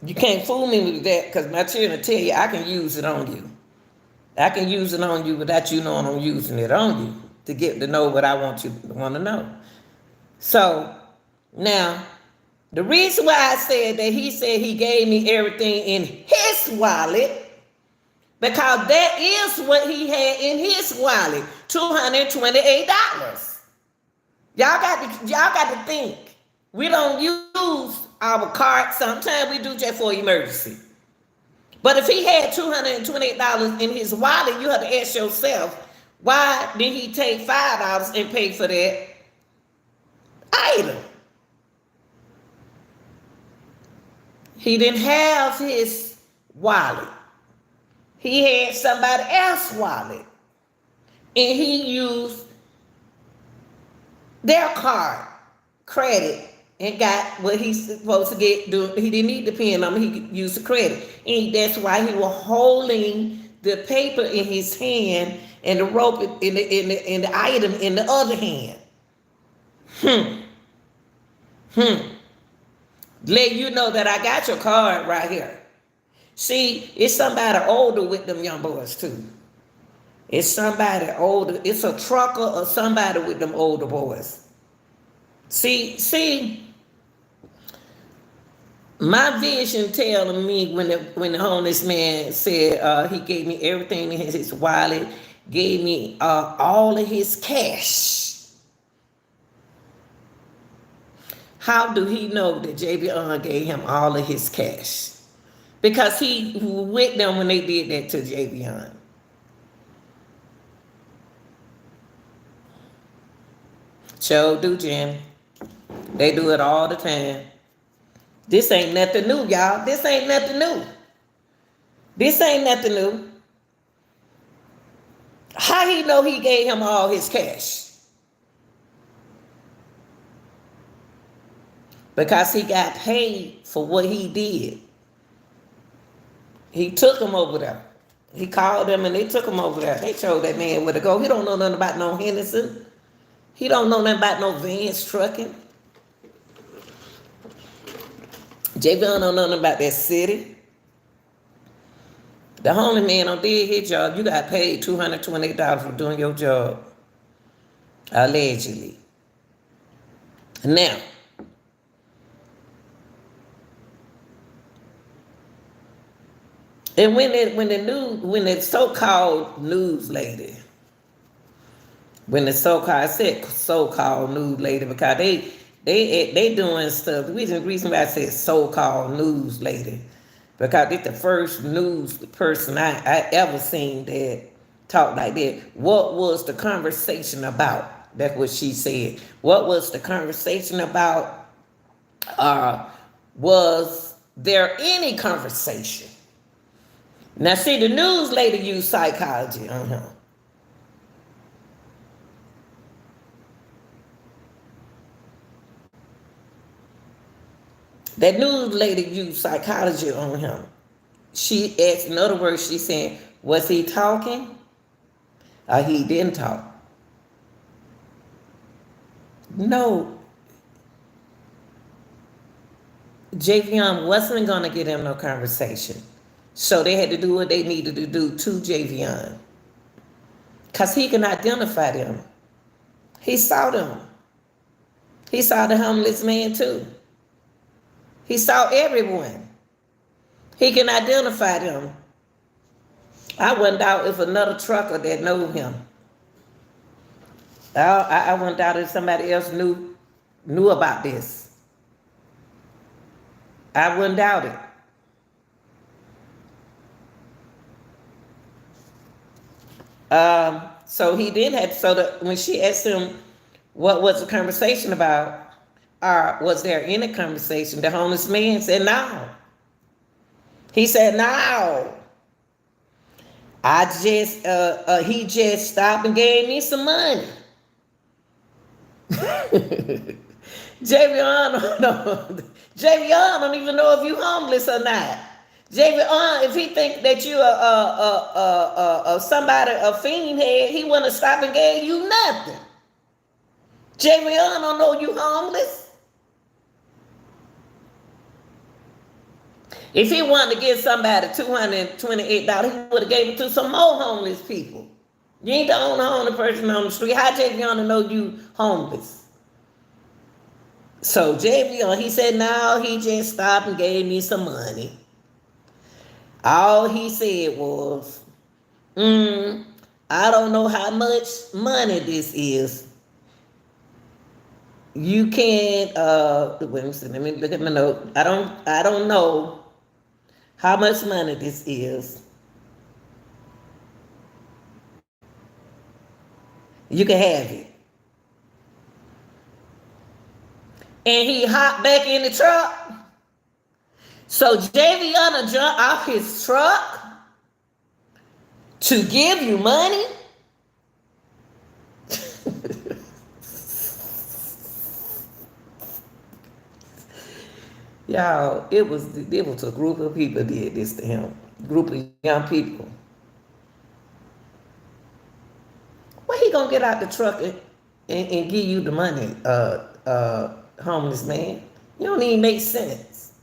you can't fool me with that, because my children tell you I can use it on you. I can use it on you without you knowing I'm using it on you to get to know what I want you to want to know. So now, the reason why I said that he said he gave me everything in his wallet, because that is what he had in his wallet, $228. Y'all got to think. We don't use our card. Sometimes we do just for emergency. But if he had $228 in his wallet, you have to ask yourself, why did he take $5 and pay for that item? He didn't have his wallet. He had somebody else's wallet. And he used their card, credit, and got what he's supposed to get. He didn't need the pen number. He could use the credit. And that's why he was holding the paper in his hand and the rope in the item in the other hand. Let you know that I got your card right here. See, it's somebody older with them young boys too. It's somebody older. It's a trucker or somebody with them older boys. See, my vision telling me when the homeless man said he gave me everything in his wallet, gave me all of his cash. How do he know that Javion gave him all of his cash? Because he was with them when they did that to Javion. Sure do, Jim. They do it all the time. This ain't nothing new, y'all. This ain't nothing new. This ain't nothing new. How he know he gave him all his cash? Because he got paid for what he did. He took him over there. He called them and they took him over there. They showed that man where to go. He don't know nothing about no Hernderson. He don't know nothing about no Vans trucking. Javion don't know nothing about that city. The homeless man on did his job. You got paid $228 for doing your job. Allegedly. Now, and when the so-called news lady, when the so-called news lady, because they doing stuff. The reason why I said so-called news lady, because it's the first news person I ever seen that talk like that. What was the conversation about? That's what she said. What was the conversation about? Was there any conversation? Now, see, the news lady used psychology on him. That news lady used psychology on him. She asked, in other words, she said, was he talking or he didn't talk? No, Javion wasn't going to get him no conversation. So they had to do what they needed to do to Javion. Because he can identify them. He saw them. He saw the homeless man too. He saw everyone. He can identify them. I wouldn't doubt if another trucker that knew him. I wouldn't doubt if somebody else knew about this. I wouldn't doubt it. So he did have, so that when she asked him what was the conversation about, or was there any conversation, the homeless man said no. He said no. He just stopped and gave me some money. Javion don't even know if you homeless or not. Javion, if he think that you somebody, a fiend head, he wouldn't have stopped and gave you nothing. Javion don't know you homeless. If he wanted to give somebody $228, he would have gave it to some more homeless people. You ain't the only homeless person on the street. How Javion to know you homeless? So Javion, he said, no, he just stopped and gave me some money. All he said was, I don't know how much money this is. You can't, wait a second, let me look at my note. I don't know how much money this is. You can have it. And he hopped back in the truck. So Javion jumped off his truck to give you money. Y'all, it was a group of people did this to him. Group of young people. Where he gonna get out the truck and give you the money, homeless man? You don't even make sense.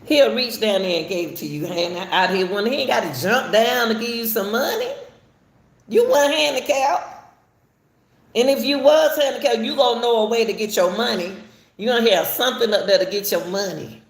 He'll reach down there and gave it to you, hand out here when he ain't got to jump down to give you some money. You weren't handicapped. And if you was handicapped, you gonna know a way to get your money. You're gonna have something up there to get your money.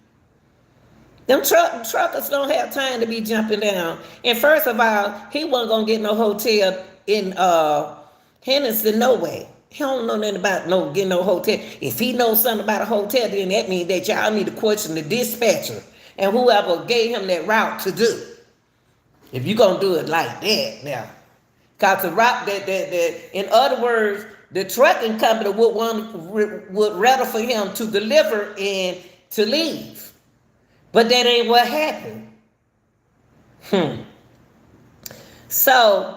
Them truckers don't have time to be jumping down. And first of all, he wasn't gonna get no hotel in Hernderson, no way. He don't know nothing about getting no hotel. If he knows something about a hotel, then that means that y'all need to question the dispatcher and whoever gave him that route to do. If you gonna do it like that now. Cause the route that in other words, the trucking company would rather for him to deliver and to leave. But that ain't what happened. So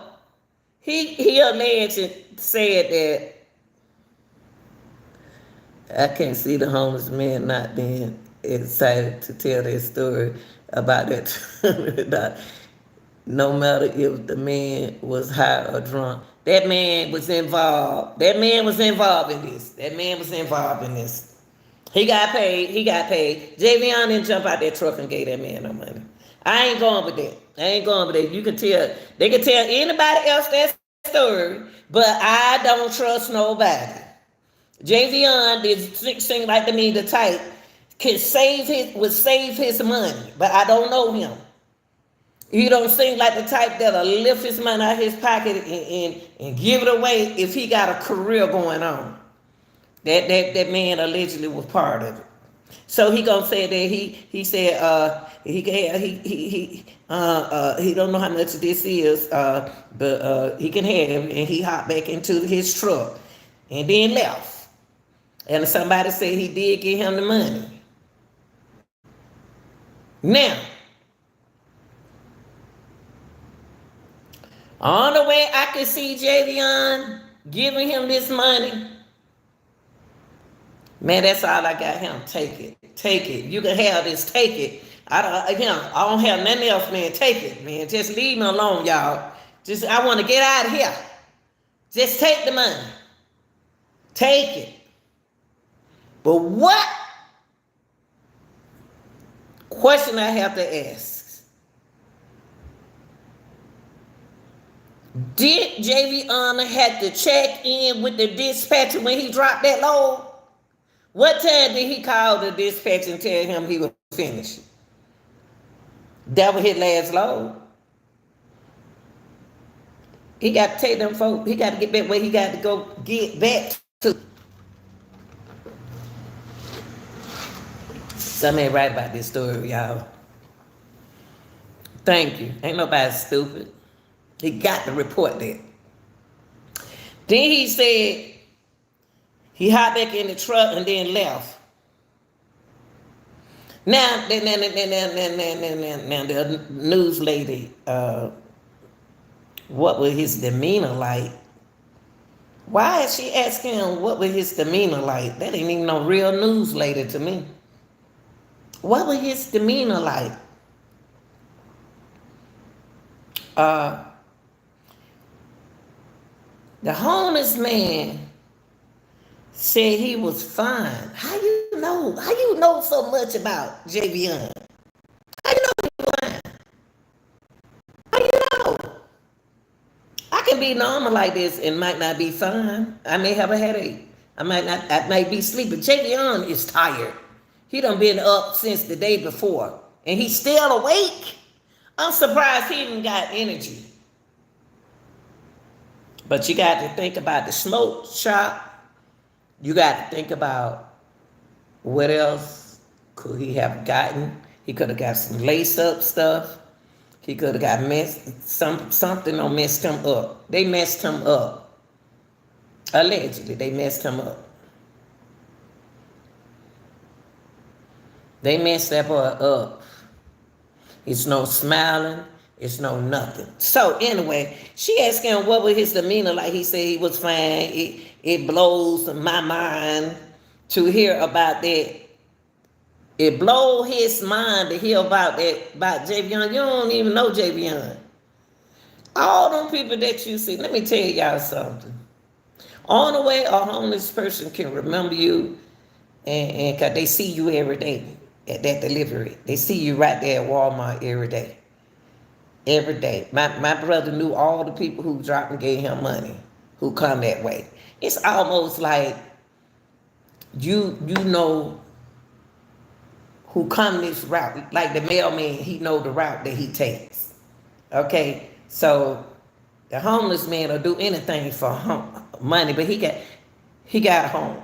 he alleged said that I can't see the homeless man not being excited to tell their story about that. No matter if the man was high or drunk, that man was involved. That man was involved in this. He got paid. Javion didn't jump out that truck and gave that man no money. I ain't going with that. You can tell, they can tell anybody else that story, but I don't trust nobody. Javion did seem like to me the type would save his money, but I don't know him. He don't seem like the type that'll lift his money out of his pocket and give it away if he got a career going on. That man allegedly was part of it. So he gonna say that he said he don't know how much this is, but he can have it, and he hopped back into his truck. and then left. And somebody said he did give him the money. Now, on the way I could see Javion giving him this money, man, that's all I got him. Take it. Take it. You can have this. Take it. I don't have nothing else, man. Take it, man. Just leave me alone, y'all. I want to get out of here. Just take the money. Take it. But what question I have to ask? Did Javion have to check in with the dispatcher when he dropped that load? What time did he call the dispatcher and tell him he was finished? That was his last load. He got to take them folks. He got to get back where he got to go get back to. Somebody write about this story, y'all. Thank you. Ain't nobody stupid. He got to report that. Then he said he hopped back in the truck and then left. Now the news lady, what was his demeanor like? Why is she asking him what was his demeanor like? That ain't even no real news lady to me. What was his demeanor like? The homeless man said he was fine. How you know? How you know so much about Javion? How you know he's fine? How you know? I can be normal like this and might not be fine. I may have a headache. I might be sleeping. Javion is tired. He done been up since the day before. And he's still awake. I'm surprised he even got energy. But you got to think about the smoke shop. You got to think about what else could he have gotten. He could have got some lace up stuff. He could have got something or messed him up. They messed him up. Allegedly, they messed him up. They messed that boy up. It's no smiling. It's no nothing. So anyway, she asked him what was his demeanor like. He said he was fine. It blows my mind to hear about that. It blows his mind to hear about that, about Javion. You don't even know Javion. All them people that you see, let me tell y'all something. On the way, a homeless person can remember you and cause they see you every day at that delivery. They see you right there at Walmart every day. Every day. My brother knew all the people who dropped and gave him money, who come that way. It's almost like you know who come this route. Like the mailman, he know the route that he takes. Okay? So the homeless man will do anything for money, but he got home.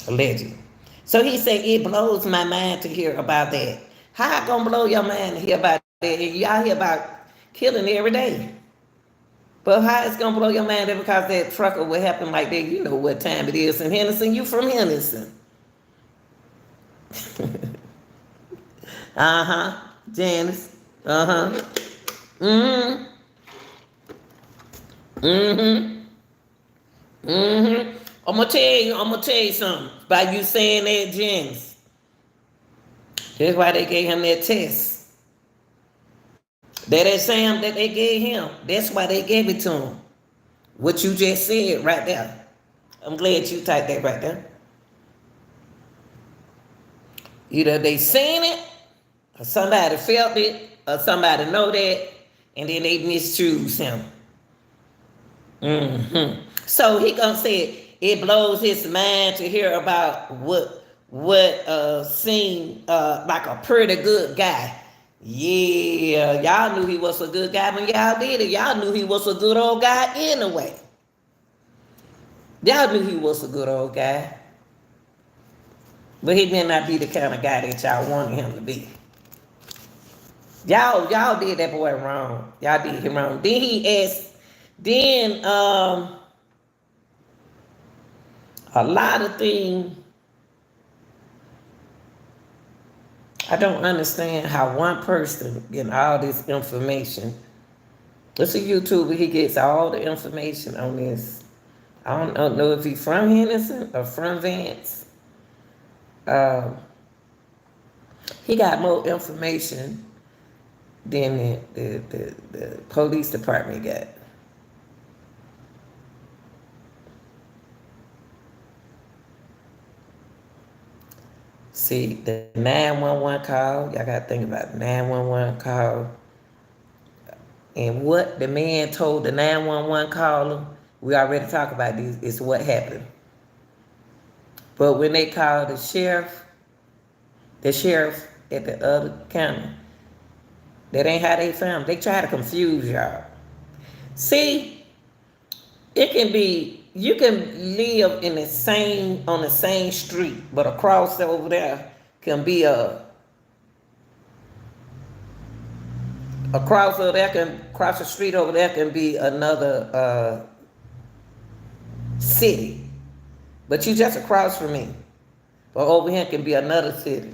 Allegedly. So he said, it blows my mind to hear about that. How it gonna blow your mind to hear about that? Y'all hear about killing every day. But how it's gonna blow your mind that because that trucker would happen like that, you know what time it is in Henderson. You from Henderson. Uh-huh. Janice. Uh-huh. Mm-hmm. Mm-hmm. Mm-hmm. I'm gonna tell you something by you saying that, Janice. That's why they gave him that test. That exam that they gave him, that's why they gave it to him. What you just said right there. I'm glad you typed that right there. Either they seen it, or somebody felt it, or somebody know that, and then they mischoose him. Mm-hmm. So he gonna say it blows his mind to hear about what seemed like a pretty good guy. Yeah, y'all knew he was a good guy when y'all did it. Y'all knew he was a good old guy anyway. Y'all knew he was a good old guy. But he may not be the kind of guy that y'all wanted him to be. Y'all did that boy wrong. Y'all did him wrong. Then he asked, A lot of things I don't understand how one person getting all this information. It's a YouTuber, he gets all the information on this. I don't know if he's from Henderson or from Vance. Uh, he got more information than the police department got. See, the 911 call, y'all got to think about 911 call. And what the man told the 911 caller, we already talked about this, is what happened. But when they called the sheriff at the other county, that ain't how they found him. They try to confuse y'all. See, it can be, you can live in on the same street, but across over there can be across the street over there can be another city. But you just across from me. But over here can be another city.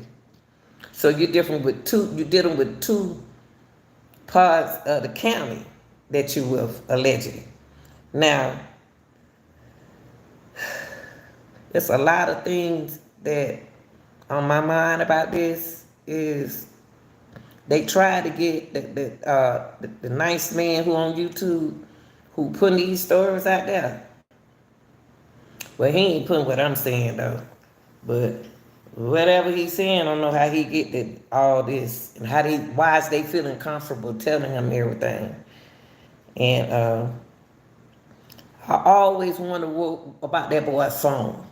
So you're dealing with two parts of the county that you with allegedly. Now, there's a lot of things that on my mind about this is they try to get the nice man who on YouTube who putting these stories out there. Well, he ain't putting what I'm saying though. But whatever he's saying, I don't know how he get all this and why is they feeling comfortable telling him everything. And I always wonder about that boy's phone,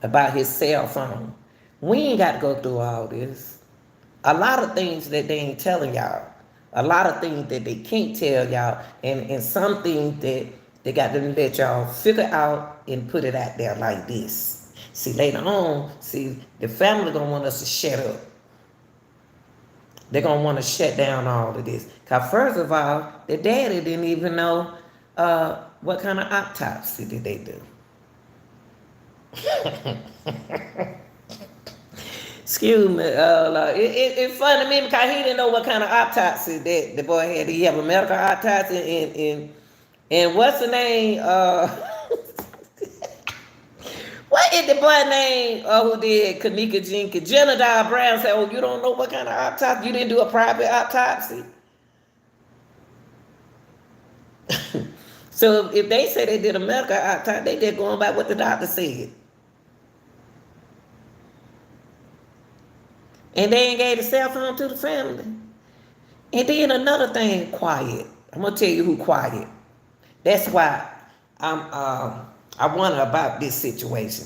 about his cell phone. We ain't got to go through all this. A lot of things that they ain't telling y'all. A lot of things that they can't tell y'all. And some things that they got to let y'all figure out and put it out there like this. See, later on, the family gonna want us to shut up. They're gonna want to shut down all of this. Cause first of all, the daddy didn't even know what kind of autopsy did they do. Excuse me. It's funny to me because he didn't know what kind of autopsy that the boy had. Did he have a medical autopsy? And what's the name? What is the boy name who did Kanika Jenkins? Jennifer Brown said, "Oh, you don't know what kind of autopsy? You didn't do a private autopsy." So if they say they did a medical autopsy, they just going by what the doctor said. And they ain't gave the cell phone to the family. And then another thing, quiet. I'm gonna tell you who quiet. That's why I wonder about this situation.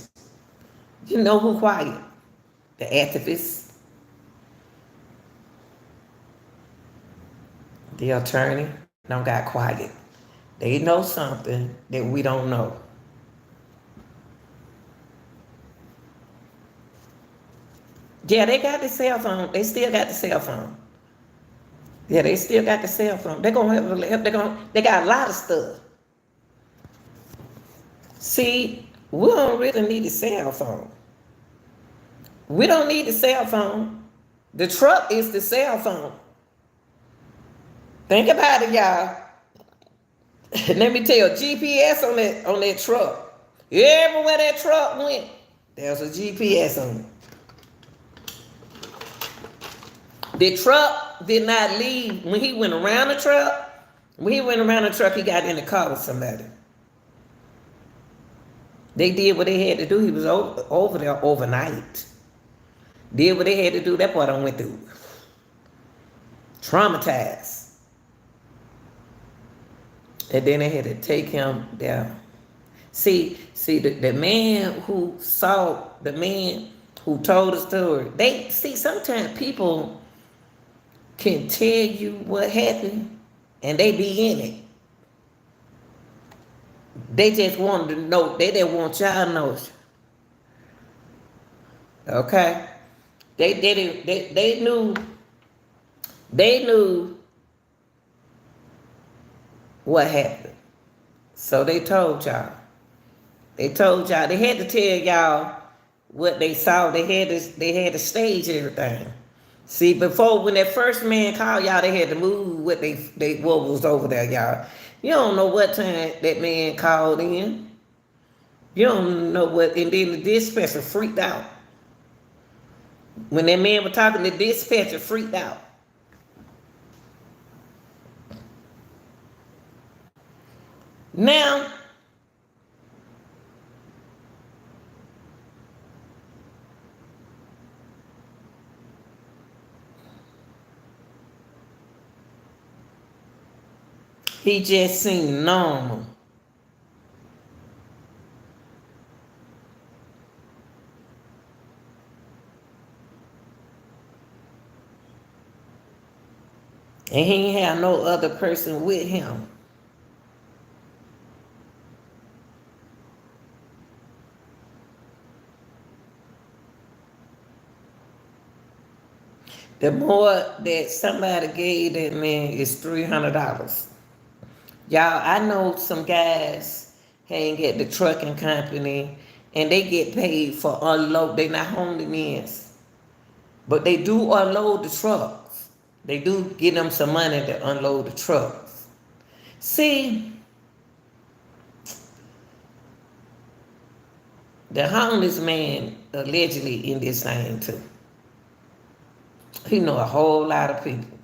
You know who quiet? The activists, the attorney, don't got quiet. They know something that we don't know. Yeah, they got the cell phone. They still got the cell phone. Yeah, they still got the cell phone. They're gonna help. They got a lot of stuff. See, we don't really need a cell phone. We don't need the cell phone. The truck is the cell phone. Think about it, y'all. Let me tell you, GPS on that truck. Everywhere that truck went, there's a GPS on it. The truck did not leave. When he went around the truck, he got in the car with somebody. They did what they had to do. He was over there overnight. Did what they had to do. That boy done went through. Traumatized. And then they had to take him down. See, the man who told the story, sometimes people can tell you what happened and they be in it. They just wanted to know, they didn't want y'all to know. Okay? They knew what happened. So they told y'all. They told y'all, they had to tell y'all what they saw. They had to stage everything. See, before when that first man called y'all, they had to move what was over there, y'all. You don't know what time that man called in. You don't know what, and then the dispatcher freaked out. When that man was talking, the dispatcher freaked out. Now, he just seemed normal. And he ain't have no other person with him. The more that somebody gave that man is $300. Y'all, I know some guys hang at the trucking company and they get paid for unload. They not homeless, but they do unload the trucks. They do give them some money to unload the trucks. See, the homeless man allegedly in this thing too. He know a whole lot of people.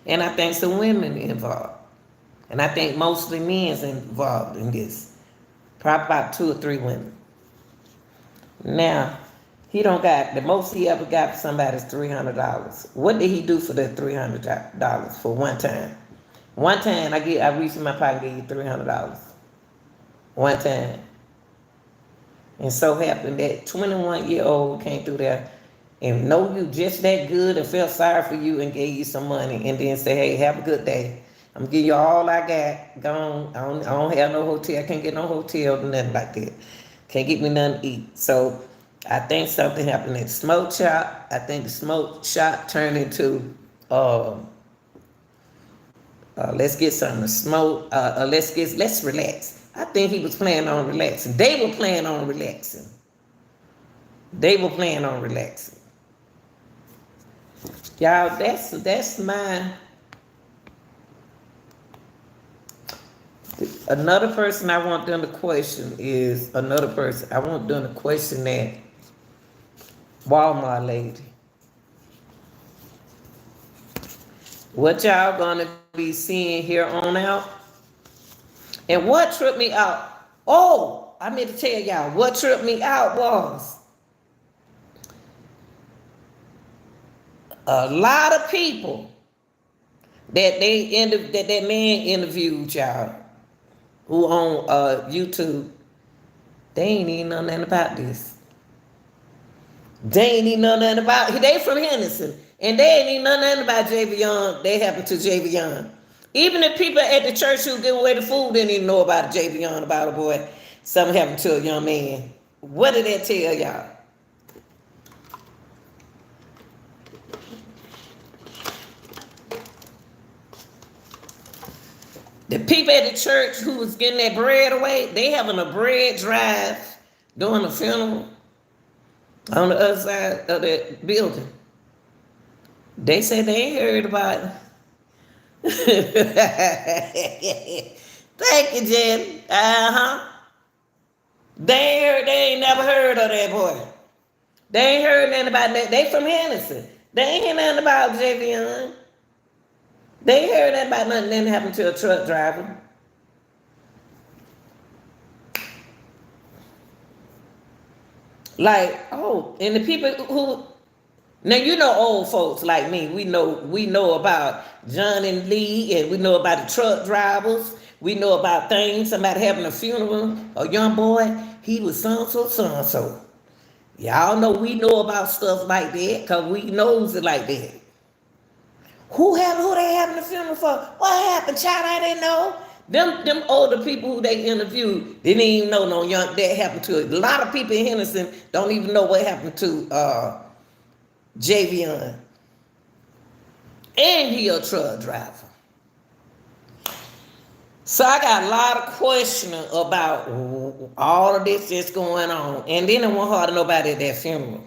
And I think some women involved. And I think mostly men's involved in this. Probably about 2 or 3 women. Now, he don't got, the most he ever got for somebody is $300. What did he do for that $300 for one time? One time I reached in my pocket and gave you $300. One time. And so happened that 21-year-old came through there and know you just that good and felt sorry for you and gave you some money and then say, hey, have a good day. I'm gonna give you all I got. Gone. I don't have no hotel. I can't get no hotel, nothing like that. Can't get me nothing to eat. So I think something happened at the smoke shop. I think the smoke shop turned into let's get something to smoke. Let's relax. I think he was planning on relaxing. They were planning on relaxing. Y'all, that's my another person I want them to question is another person. I want them to question that Walmart lady. What y'all gonna be seeing here on out? And what tripped me out? Oh, I meant to tell y'all what tripped me out was a lot of people that that man interviewed, y'all, who on YouTube, they ain't even know nothing about this. They ain't even know nothing about. They from Henderson, and they ain't even know nothing about Javion. They happened to Javion. Even the people at the church who give away the food didn't even know about Javion, about a boy. Something happened to a young man. What did that tell y'all? The people at the church who was getting that bread away, they having a bread drive during the funeral on the other side of that building. They said they ain't heard about it. Thank you, Jen. They ain't never heard of that boy. They ain't heard nothing about that. They from Hernderson. They ain't heard nothing about Javion. They ain't heard nothing about nothing that happened to a truck driver. Like, oh, and the people who now you know old folks like me, we know about John and Lee, and we know about the truck drivers. We know about things, somebody having a funeral, a young boy, he was so. Y'all know we know about stuff like that, cause we knows it like that. Who they having a funeral for? What happened, child? I didn't know. Them older people who they interviewed didn't even know no young that happened to it. A lot of people in Henderson don't even know what happened to Javion. And he a truck driver. So I got a lot of questioning about all of this that's going on. And then it won't hard to nobody at that funeral.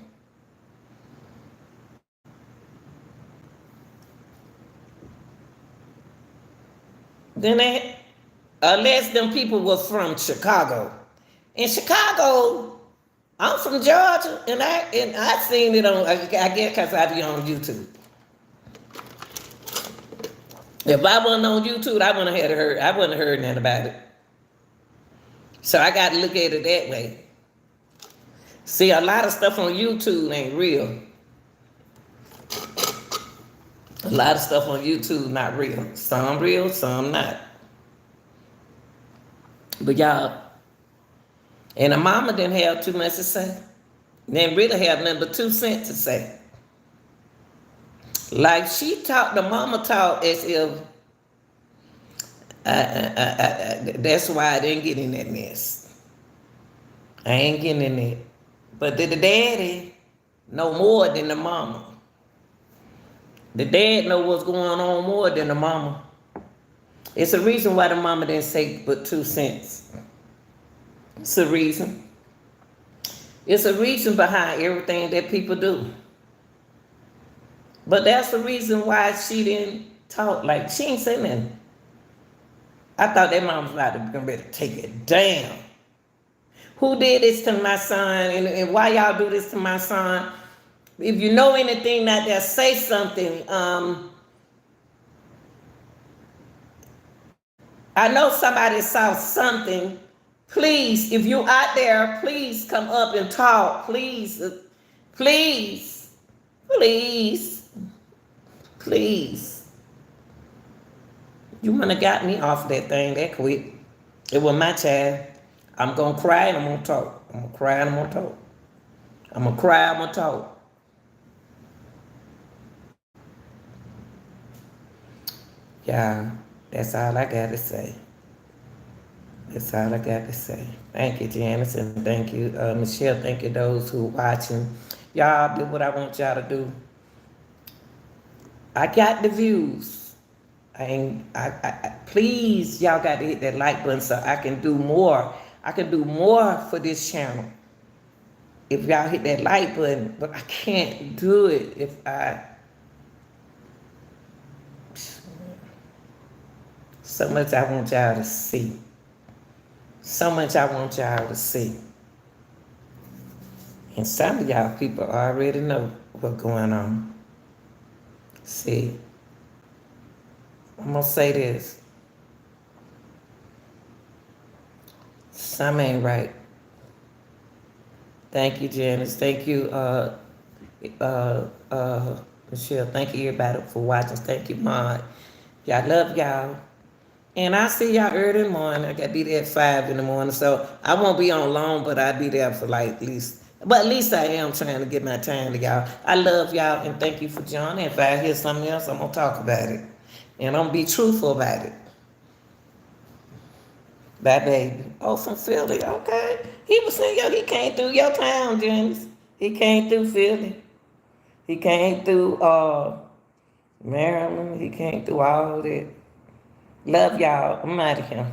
Then they, unless them people was from Chicago. In Chicago, I'm from Georgia, and I seen it on. I guess because I be on YouTube. If I wasn't on YouTube, I wouldn't have heard. I wouldn't have heard nothing about it. So I got to look at it that way. See, a lot of stuff on YouTube ain't real. A lot of stuff on YouTube not real. Some real, some not. But y'all, and the mama didn't have too much to say. Didn't really have nothing but 2 cents to say. Like she talked, the mama talked as if that's why I didn't get in that mess. I ain't getting in it. But did the daddy know more than the mama? The dad know what's going on more than the mama. It's a reason why the mama didn't say but 2 cents. It's a reason. It's a reason behind everything that people do. But that's the reason why she didn't talk. Like, she ain't say nothing. I thought that mom was about to be ready to take it down. Who did this to my son? And why y'all do this to my son? If you know anything out there, say something. I know somebody saw something. Please, if you out there, please come up and talk. Please, please, please, please. You wouldn't have got me off that thing that quick. It was my child. I'm going to cry and I'm going to talk. I'm going to cry and I'm going to talk. I'm going to cry, I'm going to talk. Yeah, that's all I got to say. That's all I got to say. Thank you, Janice, and thank you, Michelle. Thank you, those who are watching. Y'all do what I want y'all to do. I got the views. Please, y'all got to hit that like button so I can do more. I can do more for this channel if y'all hit that like button, but I can't do it if I. So much I want y'all to see. So much I want y'all to see. And some of y'all people already know what's going on. See, I'm going to say this. Some ain't right. Thank you, Janice. Thank you, Michelle. Thank you, everybody, for watching. Thank you, Maud. Y'all love y'all. And I see y'all early in the morning. I got to be there at 5 in the morning. So I won't be on long, but I'll be there for like at least I am trying to get my time to y'all. I love y'all and thank you for joining. If I hear something else, I'm going to talk about it. And I'm going to be truthful about it. Bye, baby. Oh, from Philly. Okay. He was saying, yo, he came through your town, James. He came through Philly. He came through Maryland. He came through all that. Love y'all. I'm out of here.